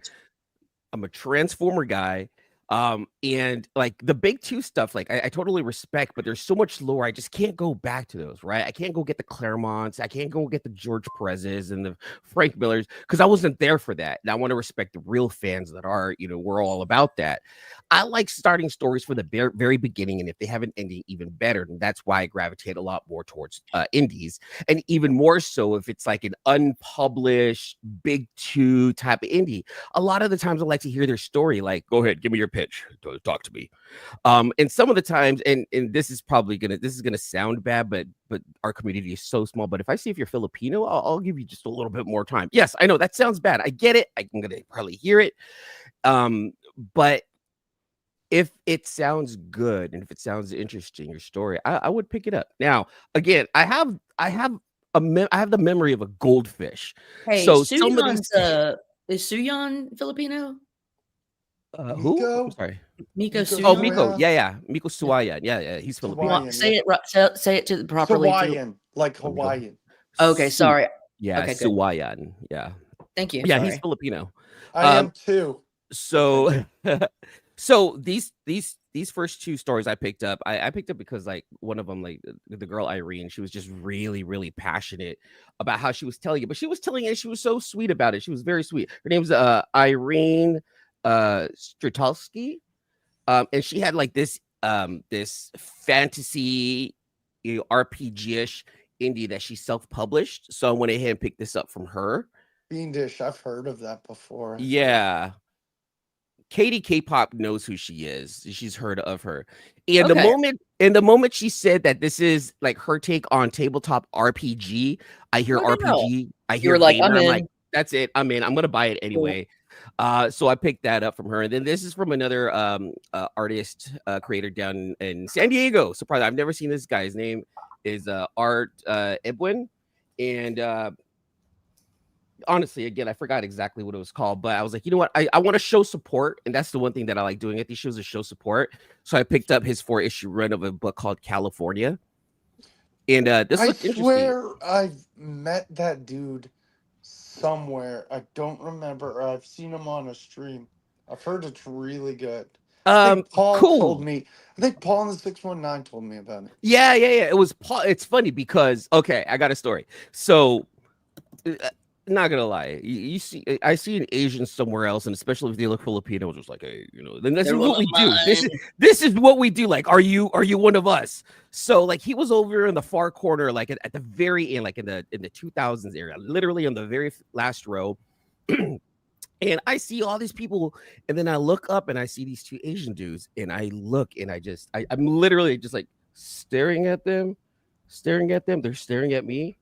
I'm a Transformer guy. And like the big 2 stuff, like I totally respect, but there's so much lore. I just can't go back to those, right? I can't go get the Claremonts. I can't go get the George Perez's and the Frank Millers because I wasn't there for that. And I want to respect the real fans that are, we're all about that. I like starting stories from the very beginning. And if they have an ending, even better. And that's why I gravitate a lot more towards indies. And even more so if it's like an unpublished big 2 type of indie. A lot of the times I like to hear their story. Like, go ahead, give me your pitch. Talk to me. And some of the times, and this is gonna sound bad, but our community is so small. But if I see if you're Filipino, I'll give you just a little bit more time. Yes, I know that sounds bad. I get it. I'm gonna probably hear it. But if it sounds good and if it sounds interesting, your story, I would pick it up. Now, again, I have the memory of a goldfish. Hey, so is Suyan Filipino? Who? I'm sorry. Miko Suyan. Oh, Miko. Yeah. Miko Suwayan. Yeah. He's Filipino. Say it to properly. Hawaiian, like Hawaiian. Okay, sorry. Yeah, okay, Suwayan. Yeah. Thank you. Yeah, sorry. he's Filipino. I am too. So, so these first 2 stories I picked up because like one of them, like the girl Irene, she was just really, really passionate about how she was telling it, but she was telling it. She was so sweet about it. She was very sweet. Her name's Irene Stratalski, and she had like this fantasy RPG-ish indie that she self-published. So I went ahead and picked this up from her. Fiendish, I've heard of that before. Yeah. Katie K-pop knows who she is. She's heard of her. And the moment she said that this is like her take on tabletop RPG, I hear RPG. I hear like, gamer. I'm in. Like, that's it. I'm in. I'm gonna buy it anyway. So I picked that up from her. And then this is from another artist creator down in San Diego. Surprise! I've never seen this guy. His name is Art Ebwin. And honestly, again, I forgot exactly what it was called, but I was like, you know what? I want to show support. And that's the one thing that I like doing at these shows is show support. So I picked up his 4-issue run of a book called California. And this looked interesting. I swear I've met that dude somewhere. I don't remember. I've seen him on a stream. I've heard it's really good. Paul told me. I think Paul in the 619 told me about it. Yeah. It was Paul. It's funny because, okay, I got a story. So not gonna lie, you see, I see an Asian somewhere else, and especially if they look Filipino, just like, hey, then this is what we do. This is what we do. Like, are you one of us? So like he was over in the far corner, like at the very end, like in the 2000s area, literally on the very last row. And I see all these people, and then I look up and I see these two Asian dudes, and I look and I'm literally just like staring at them. They're staring at me,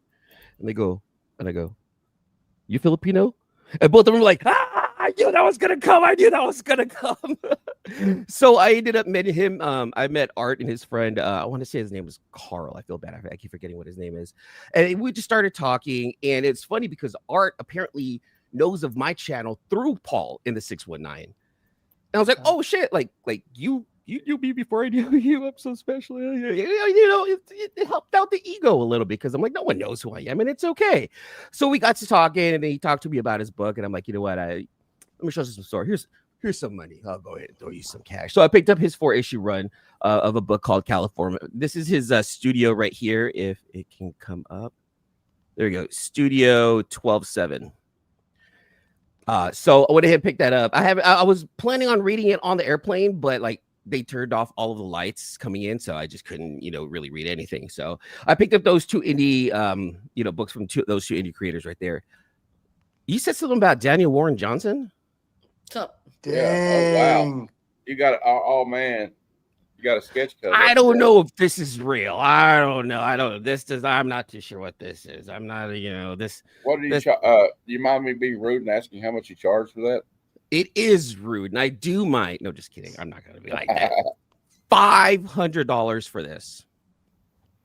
and they go, and I go, "You Filipino?" And both of them were like, I knew that was gonna come. So I ended up meeting him. I met Art and his friend. I want to say his name was Carl. I feel bad. I keep forgetting what his name is. And we just started talking. And it's funny because Art apparently knows of my channel through Paul in the 619. And I was like, oh shit, like you knew me before I knew you. I'm so special. It helped out the ego a little bit because I'm like, no one knows who I am, and it's okay. So we got to talking, and then he talked to me about his book, and I'm like, you know what? Let me show you some story. Here's some money. I'll go ahead and throw you some cash. So I picked up his 4-issue run of a book called California. This is his studio right here. If it can come up, there you go. Studio 12/7. So I went ahead and picked that up. I was planning on reading it on the airplane, but like they turned off all of the lights coming in, so I just couldn't, really read anything. So I picked up those two indie, books from those two indie creators right there. You said something about Daniel Warren Johnson? What's up? Dang. Yeah. Oh, wow. You got it. Oh man. You got a sketch cover. I don't know if this is real. I don't know. I'm not too sure what this is. I'm not, this. What did you do you mind me being rude and asking how much you charge for that? It is rude, and I do mind. No, just kidding. I'm not going to be like that. $500 for this.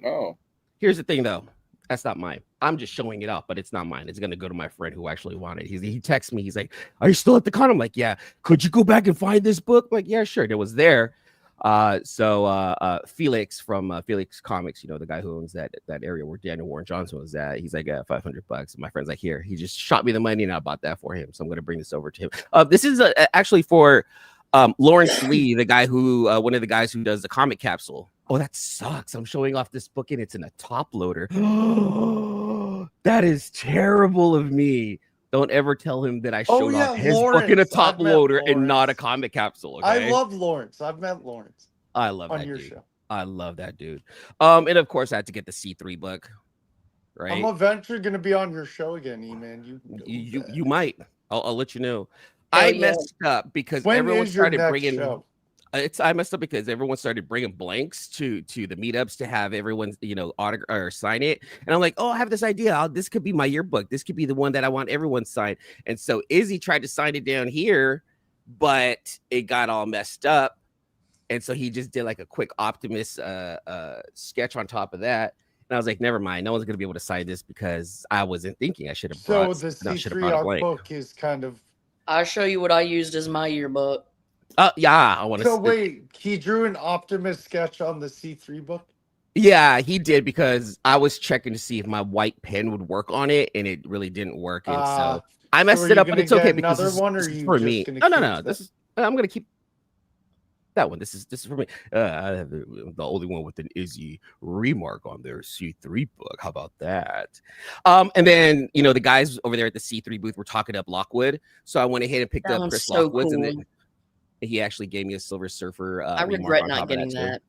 Oh. Here's the thing, though. That's not mine. I'm just showing it off, but it's not mine. It's going to go to my friend who actually wanted it. He texts me. He's like, are you still at the con? I'm like, yeah. Could you go back and find this book? I'm like, yeah, sure. It was there. So Felix from Felix Comics, the guy who owns that area where Daniel Warren Johnson was at, he's like, $500. My friend's like, here, he just shot me the money and I bought that for him. So I'm going to bring this over to him. This is actually for Lawrence Lee, the guy who one of the guys who does the comic capsule. Oh, that sucks. I'm showing off this book and it's in a top loader. That is terrible of me. Don't ever tell him that I showed off his book in a top loader and not a comic capsule. Okay? I love Lawrence. I've met Lawrence. I love on that your dude. show. I love that dude. And of course, I had to get the C3 book. Right. I'm eventually going to be on your show again, E-Man. You might. I'll let you know. I messed up because everyone started bringing. I messed up because everyone started bringing blanks to the meetups to have everyone, autograph or sign it. And I'm like, oh, I have this idea. This could be my yearbook. This could be the one that I want everyone signed. And so Izzy tried to sign it down here, but it got all messed up. And so he just did like a quick Optimus sketch on top of that. And I was like, never mind. No one's going to be able to sign this because I wasn't thinking I should have brought. So the C3 art book is kind of. I'll show you what I used as my yearbook. Yeah, I want to. So wait, he drew an Optimus sketch on the C3 book? Yeah, he did because I was checking to see if my white pen would work on it, and it really didn't work. And so I messed it up, but it's okay because this is for me. No. I'm gonna keep that one. This is for me. I have the only one with an Izzy remark on their C3 book. How about that? And then the guys over there at the C3 booth were talking up Lockwood, so I went ahead and picked up Chris Lockwood's, and then he actually gave me a Silver Surfer. I regret not getting that.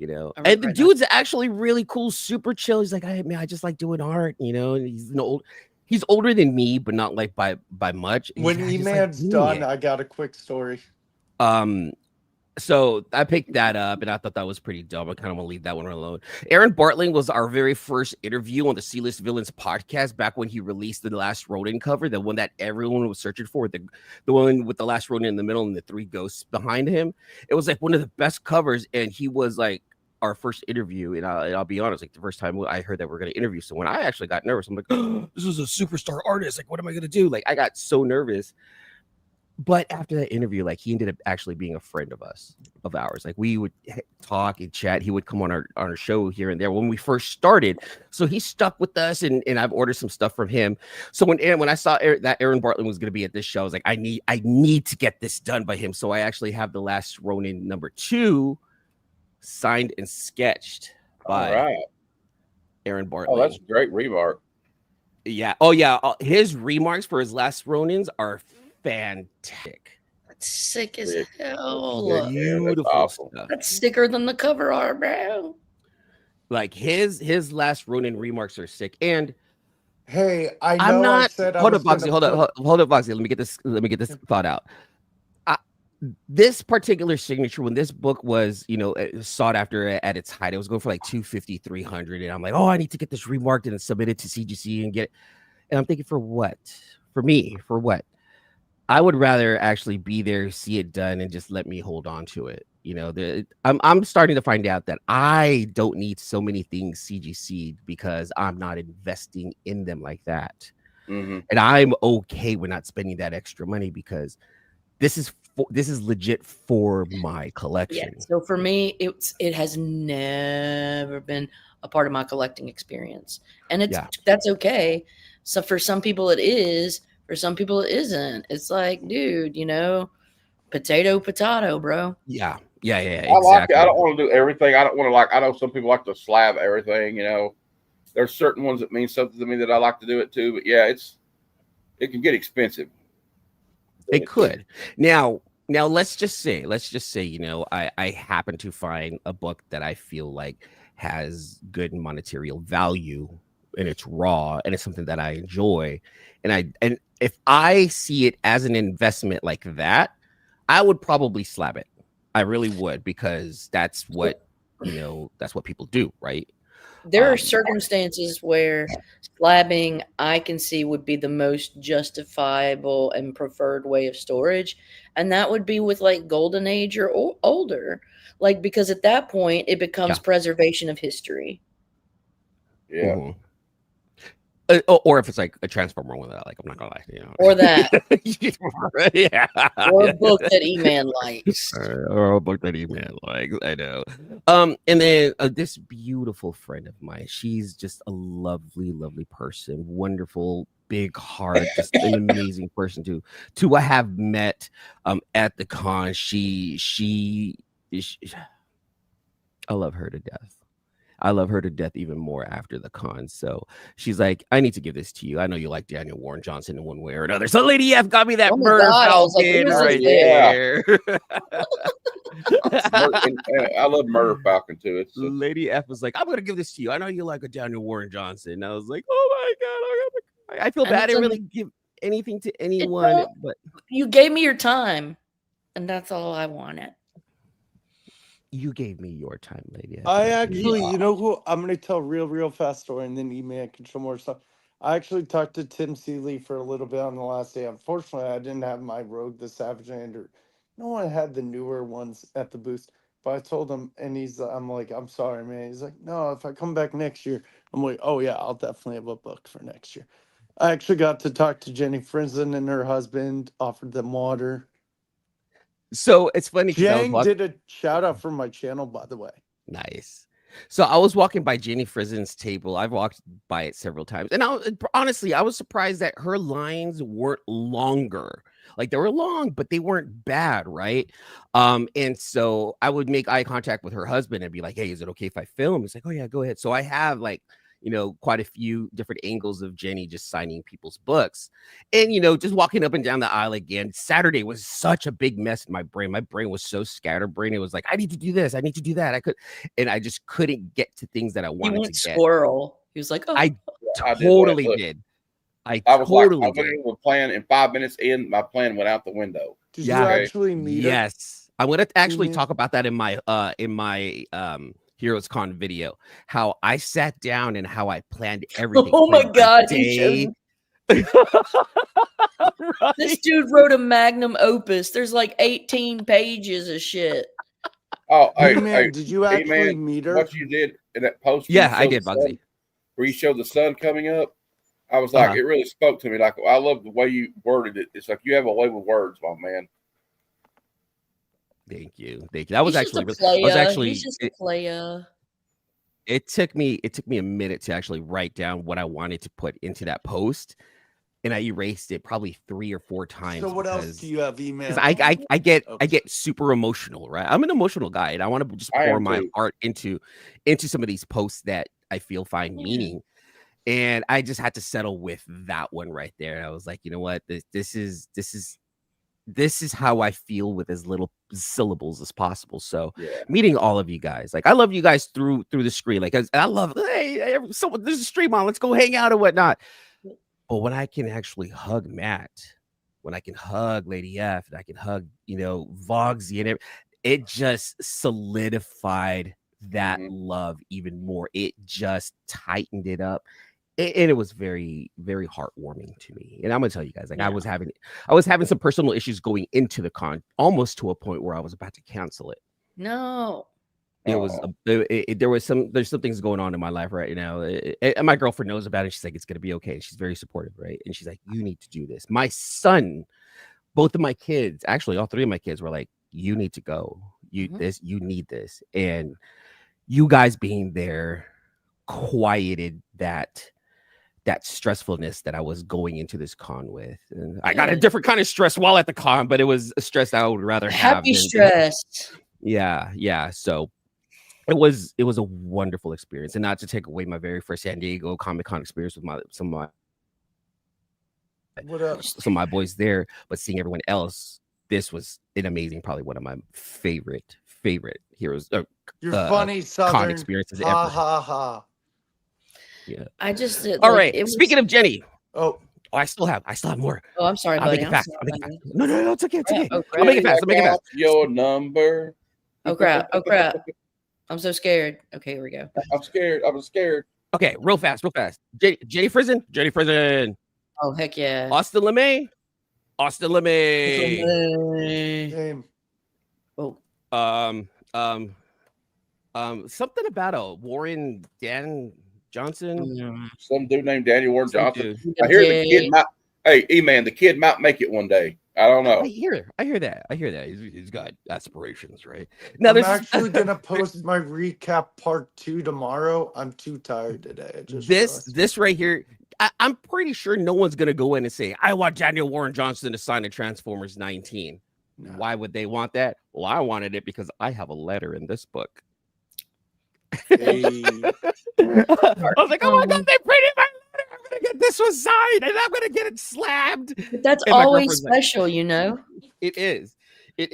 And the dude's actually really cool, super chill. He's like, I just like doing art, and he's older than me, but not like by much. And when E-Man's done, I got a quick story. So I picked that up and I thought that was pretty dumb. I kind of want to leave that one alone. Aaron Bartling was our very first interview on the C-List Villains podcast back when he released the Last Ronin cover, the one that everyone was searching for, the one with the Last Ronin in the middle and the 3 ghosts behind him. It was like one of the best covers, and he was like our first interview. And I'll be honest, like the first time I heard that we're going to interview someone, I actually got nervous. I'm like, oh, this is a superstar artist. Like, what am I going to do? Like, I got so nervous. But after that interview, like he ended up actually being a friend of ours. Like we would talk and chat. He would come on our show here and there when we first started. So he stuck with us, and I've ordered some stuff from him. So when I saw that Aaron Bartling was going to be at this show, I was like, I need to get this done by him. So I actually have the Last Ronin #2 signed and sketched by Aaron Bartling. Oh, that's a great remark. Yeah. Oh yeah. His remarks for his last Ronins are fantastic. That's sick as Sick. hell. Beautiful awesome. stuff. That's sicker than the cover art, bro. Like his last Ronin remarks are sick. And Hey, I I'm know I not said I hold was up, Boxy. Hold up, hold up, Boxy. Let me get this thought out. This particular signature, when this book was, sought after at its height, it was going for like 250, 300. And I'm like, oh, I need to get this remarked and submit it to CGC and get it. And I'm thinking, for what? For me, for what? I would rather actually be there, see it done, and just let me hold on to it. I'm starting to find out that I don't need so many things CGC'd because I'm not investing in them like that. Mm-hmm. And I'm okay with not spending that extra money because this is legit for my collection. Yeah, so for me, it has never been a part of my collecting experience, and that's okay. So for some people it is, for some people it isn't. It's like, dude, potato, bro. Yeah, exactly. I like it. I don't want to do everything. I don't want to I know some people like to slab everything. There's certain ones that mean something to me that I like to do it too. But yeah, it can get expensive. It could. Now let's just say, I happen to find a book that I feel like has good monetary value and it's raw and it's something that I enjoy. And if I see it as an investment like that, I would probably slap it. I really would, because that's what people do, right? There are circumstances where slabbing, I can see, would be the most justifiable and preferred way of storage. And that would be with like Golden Age or older. Like, because at that point, it becomes preservation of history. Yeah. Mm-hmm. Or if it's like a Transformer one that I like, I'm not gonna lie, Or that. Yeah. Or a book that E-Man likes. Or a book that E-Man likes, I know. And then this beautiful friend of mine, she's just a lovely, lovely person, wonderful, big heart, just an amazing person to have met at the con. She I love her to death. I love her to death even more after the con. So she's like, I need to give this to you. I know you like Daniel Warren Johnson in one way or another. So Lady F got me that Murder Falcon right there. I love Murder Falcon too. Lady F was like, I'm gonna give this to you. I know you like a Daniel Warren Johnson. And I was like, oh my god, I feel bad. I didn't really give anything to anyone, but you gave me your time, and that's all I wanted. You gave me your time, Lady F. I actually, you know who? I'm going to tell a real fast story, and then E-Man can show more stuff. I actually talked to Tim Seeley for a little bit on the last day. Unfortunately, I didn't have my Rogue the Savage Land, or no one had the newer ones at the booth. But I told him, and I'm like, I'm sorry, man. He's like, no, if I come back next year, I'm like, oh yeah, I'll definitely have a book for next year. I actually got to talk to Jenny Friesen and her husband, offered them water. So it's funny. Jang did a shout out from my channel, by the way. Nice. So I was walking by Jenny Friesen's table. I've walked by it several times. And honestly, I was surprised that her lines weren't longer. Like, they were long, but they weren't bad, right? And so I would make eye contact with her husband and be like, hey, is it okay if I film? He's like, oh yeah, go ahead. So I have like, quite a few different angles of Jenny just signing people's books. And, just walking up and down the aisle again. Saturday was such a big mess in my brain. My brain was so scatterbrained. It was like, I need to do this. I need to do that. I just couldn't get to things that I wanted to get. Squirrel. He was like, oh. I totally did. I was totally like, I was playing, and 5 minutes in, my plan went out the window. Did you actually meet her? Yes. I'm going to actually talk about that in my Heroescon video, how I sat down and how I planned everything. Oh my god, right? This dude wrote a magnum opus. There's like 18 pages of shit. Oh, hey, did you actually meet her? What you did in that post? Yeah, I did, Bugsy. Where you showed the sun coming up. I was like, it really spoke to me. Like, I love the way you worded it. It's like you have a way with words, my man. Thank you. That was actually He's just a player. It took me a minute to actually write down what I wanted to put into that post, and I erased it probably 3 or 4 times. So what else do you have, email? I get super emotional, right? I'm an emotional guy, and I want to just pour my heart into some of these posts that I feel find meaning. And I just had to settle with that one right there. I was like, you know what, this is how I feel with as little syllables as possible. So meeting all of you guys, like I love you guys through the screen. Like I love, hey, someone, there's a stream on, let's go hang out and whatnot. But when I can actually hug Matt, when I can hug Lady F, and I can hug, Vogsy and it just solidified that love even more. It just tightened it up. And it was very, very heartwarming to me. And I'm gonna tell you guys, like I was having some personal issues going into the con, almost to a point where I was about to cancel it. No. There's some things going on in my life right now. And my girlfriend knows about it. She's like, it's gonna be okay. And she's very supportive, right? And she's like, you need to do this. My son, both of my kids, actually all three of my kids were like, you need to go. You need this. And you guys being there quieted that stressfulness that I was going into this con with. And I got a different kind of stress while at the con, but it was a stress I would rather have. Happy stress. Yeah. So it was a wonderful experience. And not to take away my very first San Diego Comic-Con experience with some of my boys there, but seeing everyone else, this was an amazing, probably one of my favorite heroes. You're funny, Southern con experiences ever. Ha ha. Yeah. I just all right. Speaking of Jenny. Oh, I still have more. Oh, I'm sorry, buddy. I'll make it fast. No, it's okay. It's okay. Oh, I'll make it fast. Your number. Oh crap. I'm so scared. Okay, here we go. I'm scared. Okay, real fast. Jenny Frizen. Oh, heck yeah. Austin LeMay. Name. Oh. Something about a Warren Dan Johnson. Some dude named Daniel Warren Johnson. I hear the kid might. Hey, E-Man, the kid might make it one day. I don't know. I hear that. He's got aspirations, right? Now, I'm actually gonna post my recap part 2 tomorrow. I'm too tired today. This right here, I'm pretty sure no one's gonna go in and say, I want Daniel Warren Johnson to sign a Transformers 19. No. Why would they want that? Well, I wanted it because I have a letter in this book. Hey. I was like, oh my god, they printed my letter. I'm gonna get this one signed and I'm gonna get it slabbed. But that's always special, It is.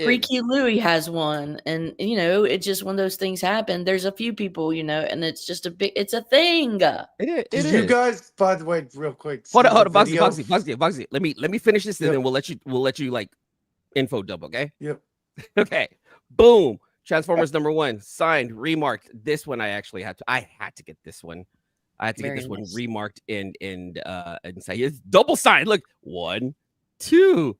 Freaky Louie has one, and it's just when those things happen, there's a few people, and it's just it's a thing. Did you guys, by the way, real quick? Hold on, Bugsy. Let me finish this, and then we'll let you like info dump, okay? Yep. Okay. Boom. Transformers number 1 signed, remarked. This one I actually had to get this one. I had to get this one remarked and say it's double signed. Look, 1, 2,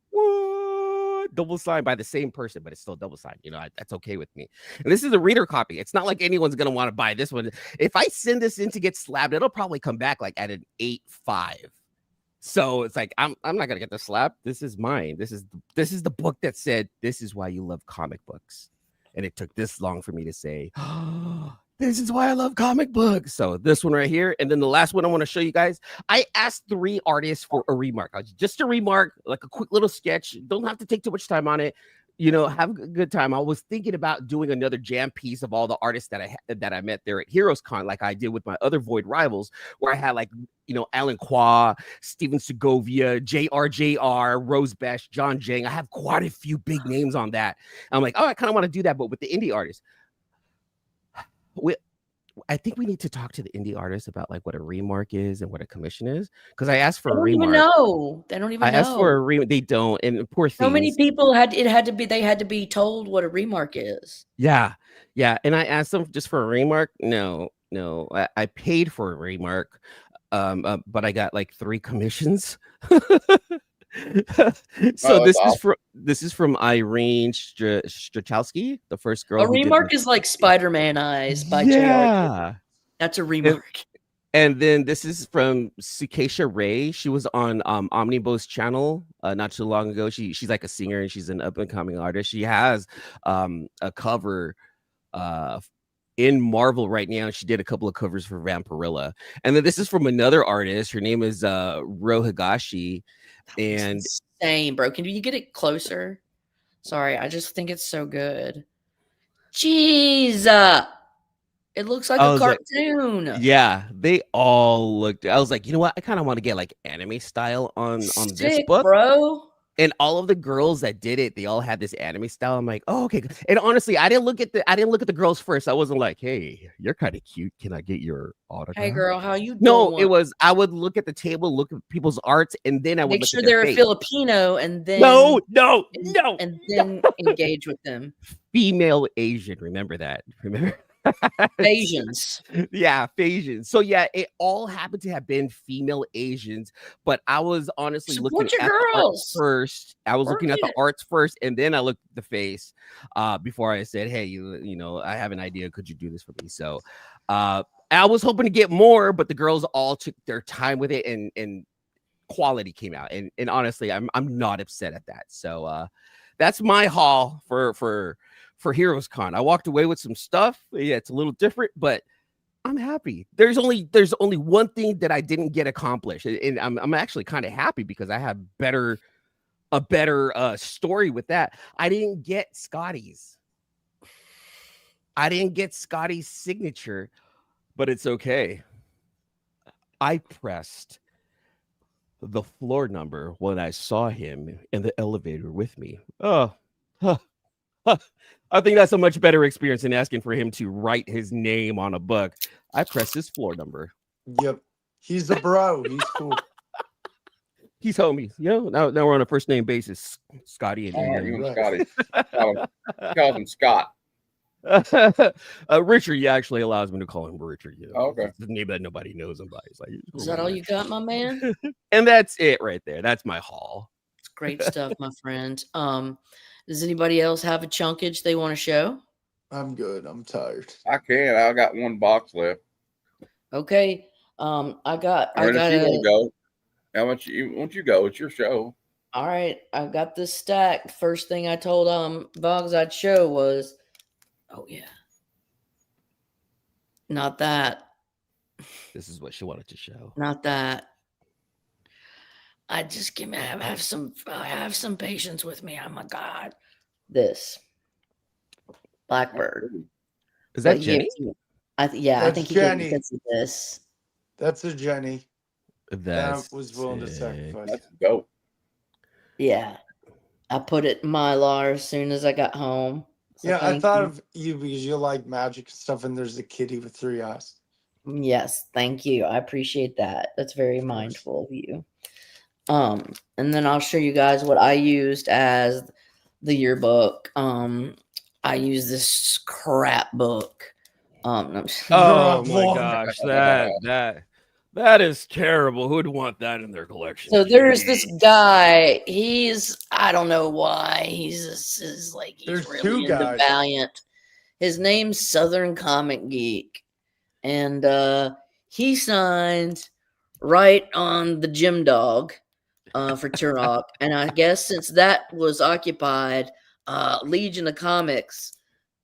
double signed by the same person, but it's still double signed. That's okay with me. And this is a reader copy. It's not like anyone's gonna want to buy this one. If I send this in to get slabbed, it'll probably come back like at an 8.5. So it's like I'm not gonna get the slap. This is mine. This is the book that said this is why you love comic books. And it took this long for me to say, oh, this is why I love comic books. So this one right here. And then the last one I want to show you guys. I asked 3 artists for a remark. Just a remark, like a quick little sketch. Don't have to take too much time on it. Have a good time. I was thinking about doing another jam piece of all the artists that I met there at Heroescon, like I did with my other Void rivals, where I had like, Alan Qua, Steven Segovia, JRJR, Rose Besh, John Jang. I have quite a few big names on that. I'm like, oh, I kind of want to do that, but with the indie artists. I think we need to talk to the indie artists about like what a remark is and what a commission is. Because I asked for a remark. They don't even know. I asked for a remark. They don't. And poor things. So many people they had to be told what a remark is. Yeah. And I asked them just for a remark. No. I paid for a remark. But I got like 3 commissions. So this is from Irene Strachowski, the first girl. A remark is like Spider-Man eyes by JR. That's a remark. And then this is from Sukesha Ray. She was on Omnibo's channel not too long ago. She's like a singer and she's an up and coming artist. She has a cover in Marvel right now. She did a couple of covers for Vampirilla. And then this is from another artist. Her name is Ro Higashi. And insane, bro. Can you get it closer? Sorry, I just think it's so good. Jeez. It looks like I a was like, cartoon. yeah, they all looked. I was like, you know what? I kind of want to get like anime style on this Sick, book. bro. And all of the girls that did it, they all had this anime style. I'm like, oh, okay. And honestly, I didn't look at the girls first. I wasn't like, hey, you're kind of cute. Can I get your autograph? Hey, girl, how you No, doing? it was I would look at the table, look at people's arts, and then I would Make look sure at their they're face. Filipino, and then No, and then engage with them. female Asian. Remember that. Remember. Asians. Yeah, Asians. So yeah, it all happened to have been female Asians, but I was honestly Support looking your at the art girls. first. I was Work looking at the it. arts first, and then I looked at the face before I said, hey, you know, I have an idea. Could you do this for me? So I was hoping to get more, but the girls all took their time with it, and quality came out. And honestly, I'm not upset at that. So that's my haul for Heroescon. I walked away with some stuff. Yeah, it's a little different, but I'm happy. There's only one thing that I didn't get accomplished, and I'm actually kind of happy because I have a better story with that. I didn't get Scotty's. I didn't get Scotty's signature, but it's okay. I pressed the floor number when I saw him in the elevator with me. Oh, huh. I think that's a much better experience than asking for him to write his name on a book. I pressed his floor number. Yep. He's a bro. He's cool. He's homies. You know, now we're on a first name basis. Scotty and You and Scotty. Call him Scott. Richard, yeah, actually allows me to call him Richard. You know, okay. It's the name that nobody knows him by. It's like, Is that all you got, my man? And that's it right there. That's my haul. It's great stuff, my friend. Does anybody else have a chunkage they want to show? I'm good. I'm tired. I can. I got one box left. Okay. I got if you want to go, how much you want you go? It's your show. All right. I got this stack. First thing I told Boggs I'd show was, oh yeah. Not that. This is what she wanted to show. Not that. I just have some patience with me. Oh my God. This Blackbird. Is that Jenny? I think he did because of this. That's a Jenny. That was willing to sacrifice. That's dope. Yeah. I put it in Mylar as soon as I got home. So yeah, I thought of you because you like magic and stuff, and there's a kitty with 3 eyes. Yes, thank you. I appreciate that. That's very mindful of you. And then I'll show you guys what I used as the yearbook. I used this crap book. No, oh my gosh, that is terrible. Who'd want that in their collection? So there's this guy. I don't know why. He's there's really 2 guys. Valiant. His name's Southern Comic Geek. And he signed right on the gym dog for Turok. And I guess since that was occupied, Legion of Comics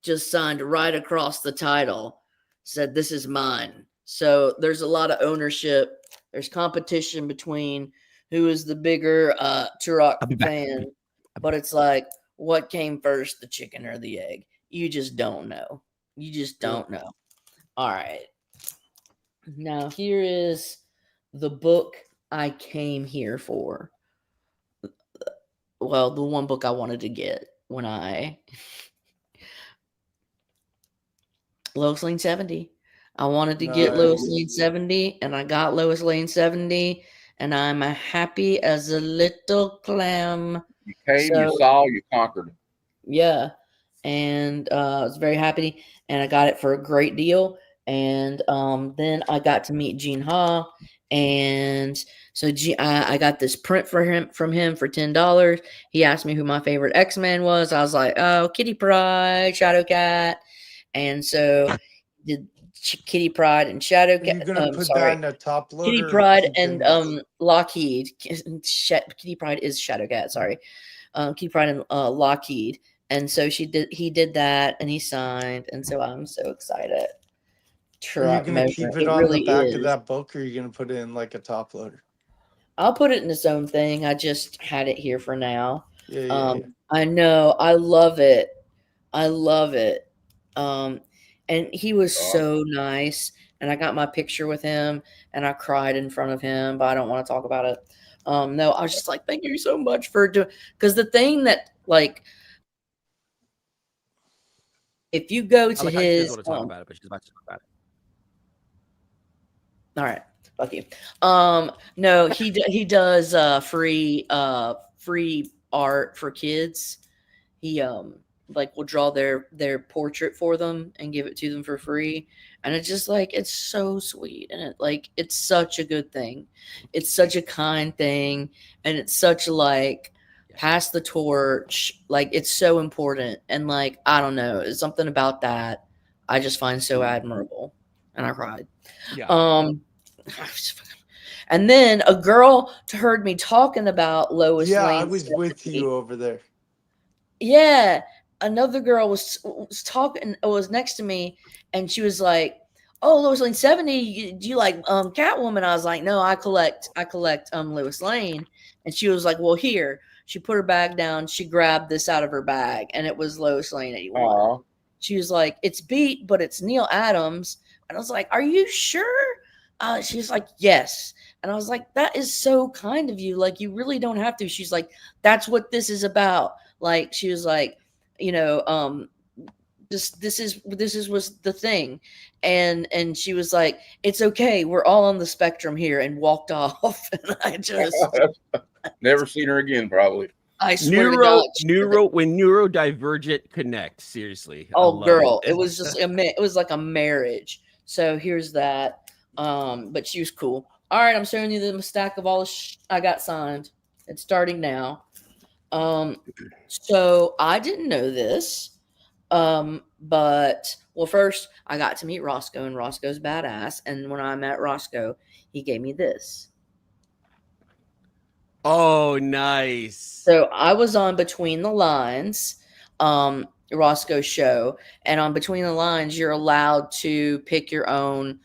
just signed right across the title, said this is mine. So there's a lot of ownership. There's competition between who is the bigger Turok fan. But it's like, what came first, the chicken or the egg? You just don't know. You just don't know. All right. Now, here is the book I came here for. Well, the one book I wanted to get when Lois Lane 70. I wanted to get Lois Lane 70, and I got Lois Lane 70, and I'm happy as a little clam. You came, you saw, you conquered. Yeah. And I was very happy, and I got it for a great deal. And then I got to meet Gene Ha, and so I got this print from him for $10. He asked me who my favorite X-Man was. I was like, oh, Kitty Pryde, Shadowcat. And so did Kitty Pryde and Shadowcat. You're gonna put that in a top loader. Kitty Pryde and Lockheed. Kitty Pryde is Shadowcat. Sorry, Kitty Pryde and Lockheed. And so he did that, and he signed, and so I'm so excited. Are you gonna keep it on the back of that book, or are you gonna put it in like a top loader? I'll put it in its own thing. I just had it here for now. Yeah. I know. I love it. I love it. And he was so nice. And I got my picture with him, and I cried in front of him, but I don't want to talk about it. No, I was just like, thank you so much for doing, because the thing that, like, if you go to She doesn't his, want to talk about it, but she's about to talk about it. all right, fuck you. No, he does free art for kids. He like will draw their portrait for them and give it to them for free, and it's just like, it's so sweet, and it's such a good thing. It's such a kind thing, and it's such like pass the torch. Like, it's so important, and like, I don't know, it's something about that I just find so admirable, and I cried. Yeah. And then a girl heard me talking about Lois Lane. I was with you over there. Yeah, another girl was talking, was next to me, and she was like, "Oh, Lois Lane 70. Do you like Catwoman?" I was like, "No, I collect Lois Lane." And she was like, "Well, here." She put her bag down. She grabbed this out of her bag, and it was Lois Lane 81. Aww. She was like, "It's beat, but it's Neil Adams." And I was like, "Are you sure?" She's like, "Yes." And I was like, "That is so kind of you. Like, you really don't have to." She's like, "That's what this is about." Like, she was like, you know, this was the thing. And she was like, "It's okay. We're all on the spectrum here," and walked off. And I just never seen her again, probably. I swear to God, when neurodivergent connect. Seriously. Oh, girl, it was just it was like a marriage. So here's that. But she was cool. All right, I'm showing you the stack of all the I got signed. It's starting now. So I didn't know this. But well, first I got to meet Roscoe, and Roscoe's badass. And when I met Roscoe, he gave me this. Oh, nice. So I was on Between the Lines, Roscoe's show, and on Between the Lines, you're allowed to pick your own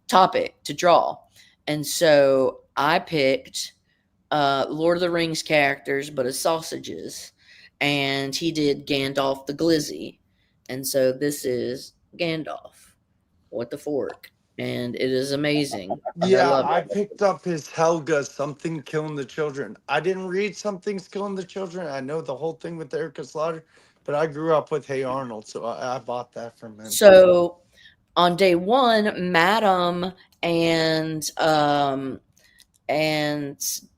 topic to draw. And so I picked Lord of the Rings characters, but as sausages. And he did Gandalf the Glizzy. And so this is Gandalf with the fork. And it is amazing. Yeah, I picked up his Helga, Something Killing the Children. I didn't read Something's Killing the Children. I know the whole thing with Erica Slaughter, but I grew up with Hey Arnold, so I bought that from him. So on day one, Madam and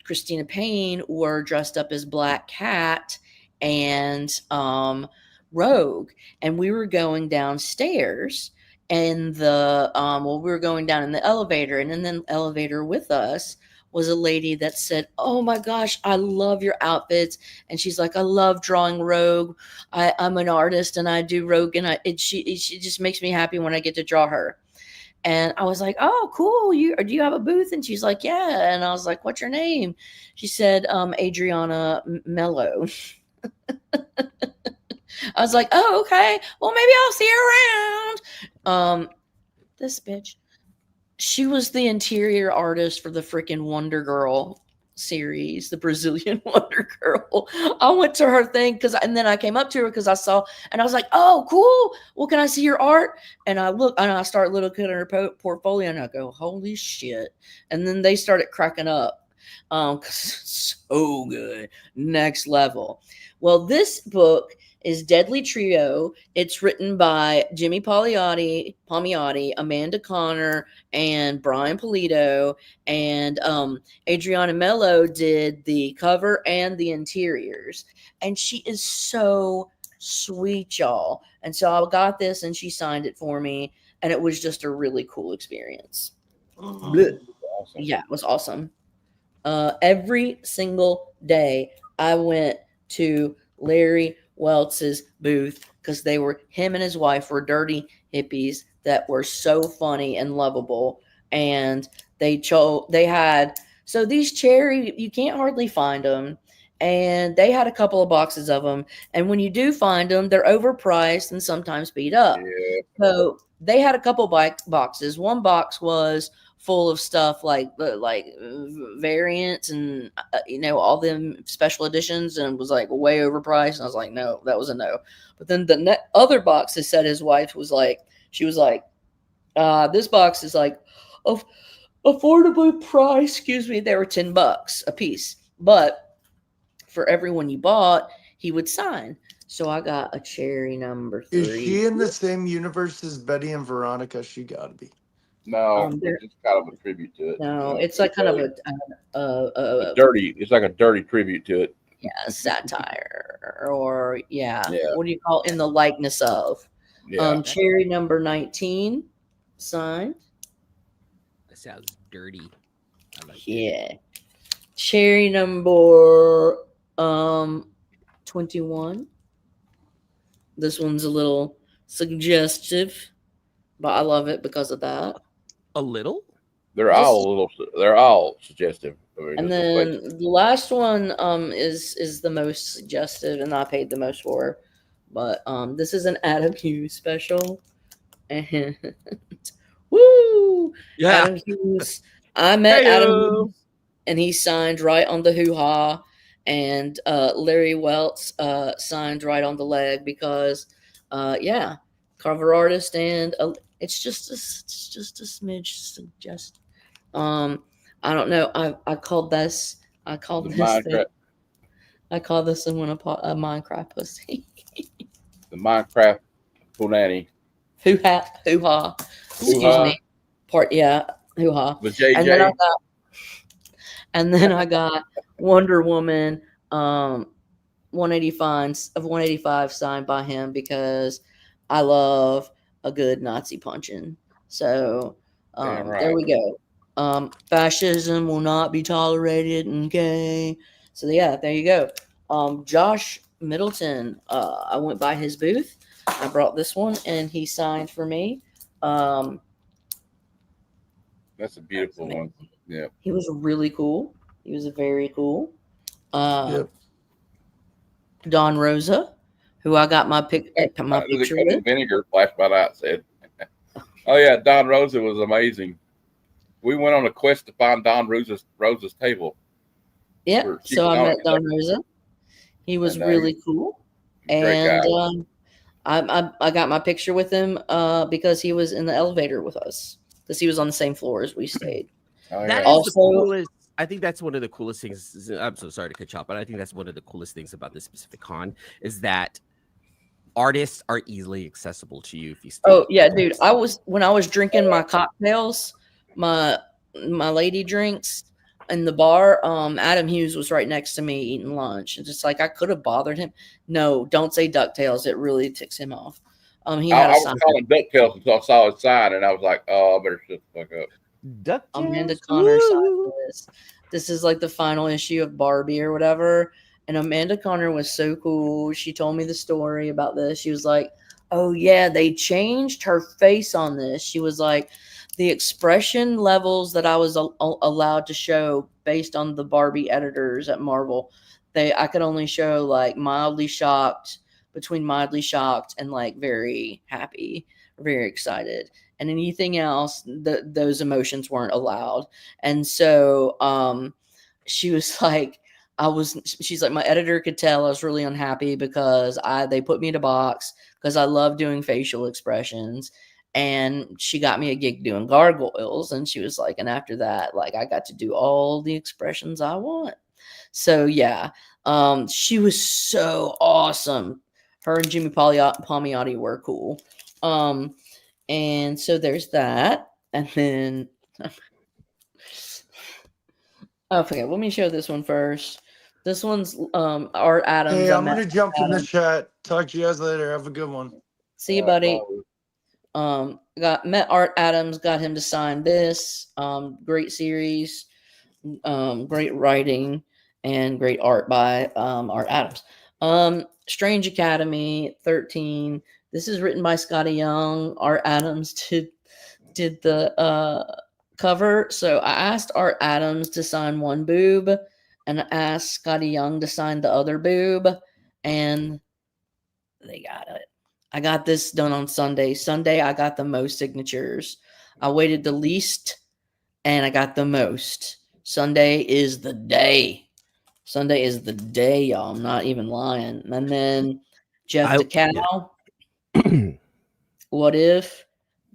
Christina Payne were dressed up as Black Cat and Rogue, and we were going downstairs, and we were going down in the elevator, and in the elevator with us was a lady that said, "Oh my gosh, I love your outfits." And she's like, "I love drawing Rogue. I'm an artist, and I do Rogue, and she just makes me happy when I get to draw her." And I was like, "Oh, cool. Do you have a booth?" And she's like, "Yeah." And I was like, "What's your name?" She said, Adriana Mello. I was like, "Oh, okay. Well, maybe I'll see her around." This bitch, she was the interior artist for the freaking Wonder Girl series, the Brazilian Wonder Girl. I went to her thing and then I came up to her because I saw, and I was like, "Oh, cool. Well, can I see your art?" And I look, and I start looking at her portfolio, and I go, "Holy shit!" And then they started cracking up because it's so good, next level. Well, this book is Deadly Trio. It's written by Jimmy Palmiotti, Amanda Connor, and Brian Polito, and Adriana Mello did the cover and the interiors. And she is so sweet, y'all. And so I got this, and she signed it for me, and it was just a really cool experience. Awesome. Yeah, it was awesome. Every single day I went to Larry Weltz's booth because him and his wife were dirty hippies that were so funny and lovable. And they had, so these cherry, you can't hardly find them. And they had a couple of boxes of them. And when you do find them, they're overpriced and sometimes beat up. Yeah. So they had a couple boxes. One box was full of stuff like variants and all them special editions, and was like way overpriced. And I was like, no, that was a no. But then the other box that said his wife was like, She was like, this box is like affordably priced. Excuse me, they were $10 a piece, but for everyone you bought, he would sign. So I got a cherry number 3. Is she in the same universe as Betty and Veronica? She got to be. No, it's just kind of a tribute to it. No, it's like kind of a dirty. It's like a dirty tribute to it. Yeah, satire, or what do you call in the likeness of? Yeah. Cherry number 19, signed. That sounds dirty. I like it. Cherry number 21. This one's a little suggestive, but I love it because of that. A little? They're all suggestive. I mean, and then the last one is the most suggestive, and I paid the most for. But this is an Adam Hughes special, and woo! Yeah, Adam Hughes. I met Adam Hughes, and he signed right on the hoo-ha, and Larry Welts signed right on the leg because, cover artist, and it's just a smidge suggestive. I don't know. I called this. I called this. I call this one a Minecraft pussy. The Minecraft punani. Hoo-ha. Excuse me. Hoo-ha. With JJ. And then I got Wonder Woman 185 signed by him because I love a good Nazi punching. So there we go. Fascism will not be tolerated. Okay. So yeah, there you go. Josh Middleton. I went by his booth. I brought this one, and he signed for me. That's a beautiful one. Yeah. He was really cool. He was very cool. Yep. Don Rosa, who I got my picture with. Vinegar flashed by night said. Oh yeah, Don Rosa was amazing. We went on a quest to find Don Rosa's table. Yeah, so I met Don Rosa. He was really cool, and I got my picture with him because he was in the elevator with us because he was on the same floor as we stayed. That is also the coolest. I think that's one of the coolest things. I'm so sorry to cut you off, but I think that's one of the coolest things about this specific con is that artists are easily accessible to you if you stay. Oh yeah, dude! When I was drinking my cocktails, my lady drinks in the bar. Adam Hughes was right next to me eating lunch, and just like I could have bothered him. No, don't say DuckTales. It really ticks him off. He had I was calling DuckTales until I saw his sign, and I was like, "Oh, I better shut the fuck up." Amanda Connor signed this. This is like the final issue of Barbie or whatever. And Amanda Connor was so cool. She told me the story about this. She was like, "Oh yeah, they changed her face on this." She was like, "The expression levels that I was allowed to show based on the Barbie editors at Marvel, I could only show like mildly shocked, between mildly shocked and like very happy, very excited. And anything else, those emotions weren't allowed." And so she was like, she's like, my editor could tell I was really unhappy because they put me in a box because I love doing facial expressions. And she got me a gig doing gargoyles. And she was like, and after that, like I got to do all the expressions I want. So yeah, she was so awesome. Her and Jimmy Palmiotti were cool. And so there's that. And then okay, let me show this one first. This one's Art Adams. Hey, I'm gonna jump in the chat. Talk to you guys later. Have a good one. See you, buddy. Met Art Adams, got him to sign this. Great series, great writing, and great art by Art Adams. Strange Academy 13. This is written by Scotty Young. Art Adams did the cover. So I asked Art Adams to sign one boob, and I asked Scotty Young to sign the other boob, and they got it. I got this done on Sunday. Sunday, I got the most signatures. I waited the least, and I got the most. Sunday is the day. Sunday is the day, y'all. I'm not even lying. And then Jeff DeCal. What If?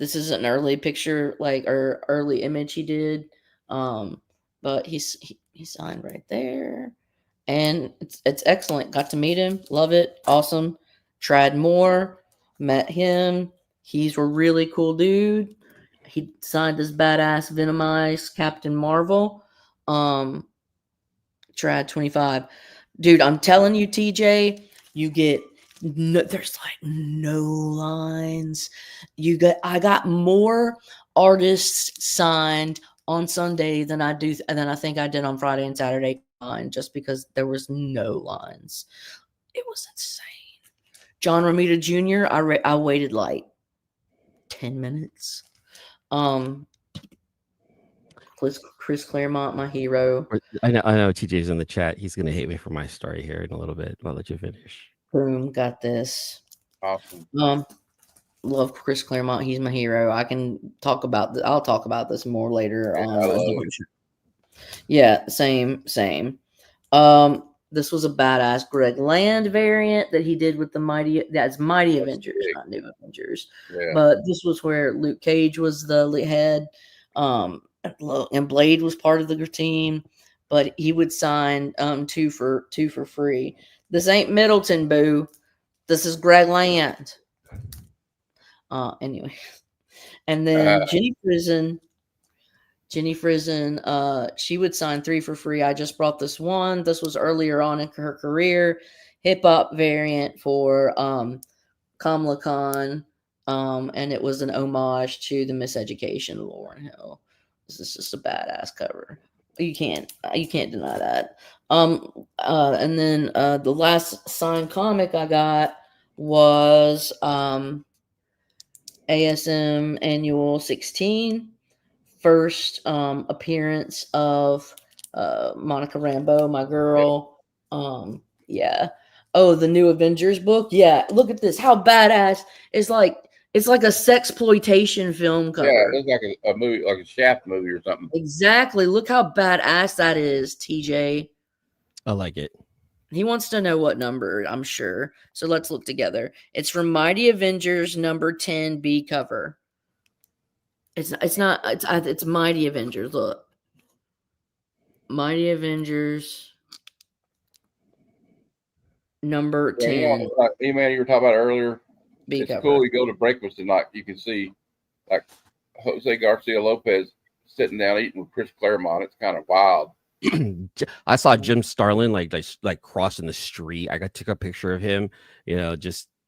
This is an early picture, like, or early image he did. But he signed right there, and it's excellent. Got to meet him, love it, awesome. Tried more, met him. He's a really cool dude. He signed this badass Venomized Captain Marvel. Tried 25. Dude, I'm telling you, TJ, you get there's like no lines. I got more artists signed on Sunday than I think I did on Friday and Saturday combined, just because there was no lines. It was insane. John Romita Jr. I waited like 10 minutes. Chris Claremont, my hero. I know TJ's in the chat. He's gonna hate me for my story here in a little bit. I'll let you finish. Boom, got this. Awesome. Love Chris Claremont. He's my hero. I'll talk about this more later on. Yeah, same. This was a badass Greg Land variant that he did with the Mighty Avengers, not New Avengers. Yeah. But this was where Luke Cage was the head. And Blade was part of the team, but he would sign two for free. This ain't Middleton, boo. This is Greg Land. Anyway, and then Jenny Frison, she would sign 3 for free. I just brought this one. This was earlier on in her career, hip hop variant for Kamala Khan, and it was an homage to the Miseducation of Lauryn Hill. This is just a badass cover. You can't deny that. And then the last signed comic I got was ASM Annual 16. First appearance of Monica Rambeau, my girl. Yeah. Oh, the new Avengers book. Yeah, look at this. How badass! It's like a sexploitation film cover. Yeah, it's like a movie, like a Shaft movie or something. Exactly. Look how badass that is, TJ. I like it. He wants to know what number, I'm sure. So let's look together. It's from Mighty Avengers number 10B cover. It's Mighty Avengers. Look. Mighty Avengers number 10. You know, man, you were talking about earlier. B it's cover. Cool. You go to breakfast and like you can see like Jose Garcia Lopez sitting down eating with Chris Claremont. It's kind of wild. I saw Jim Starlin like crossing the street. I took a picture of him. You know,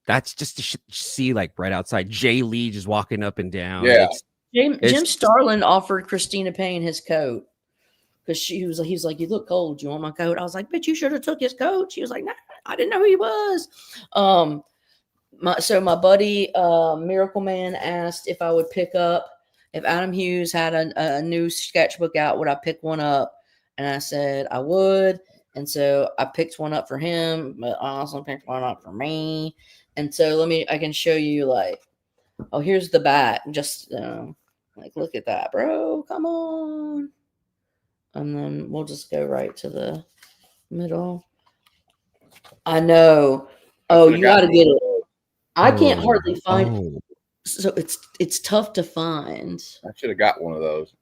that's just to see like right outside. Jay Lee just walking up and down. Yeah. Jim Starlin offered Christina Payne his coat because he was like, "You look cold. You want my coat?" I was like, "Bitch, you should have took his coat." She was like, "Nah, I didn't know who he was." My buddy Miracle Man asked if I would pick up if Adam Hughes had a new sketchbook out. Would I pick one up? And I said I would. And so I picked one up for him, but I also picked one up for me. And so I can show you like, oh, here's the back. Just like, look at that, bro. Come on. And then we'll just go right to the middle. I know. Oh, you got to get it. I can't hardly find it. So it's tough to find. I should have got one of those.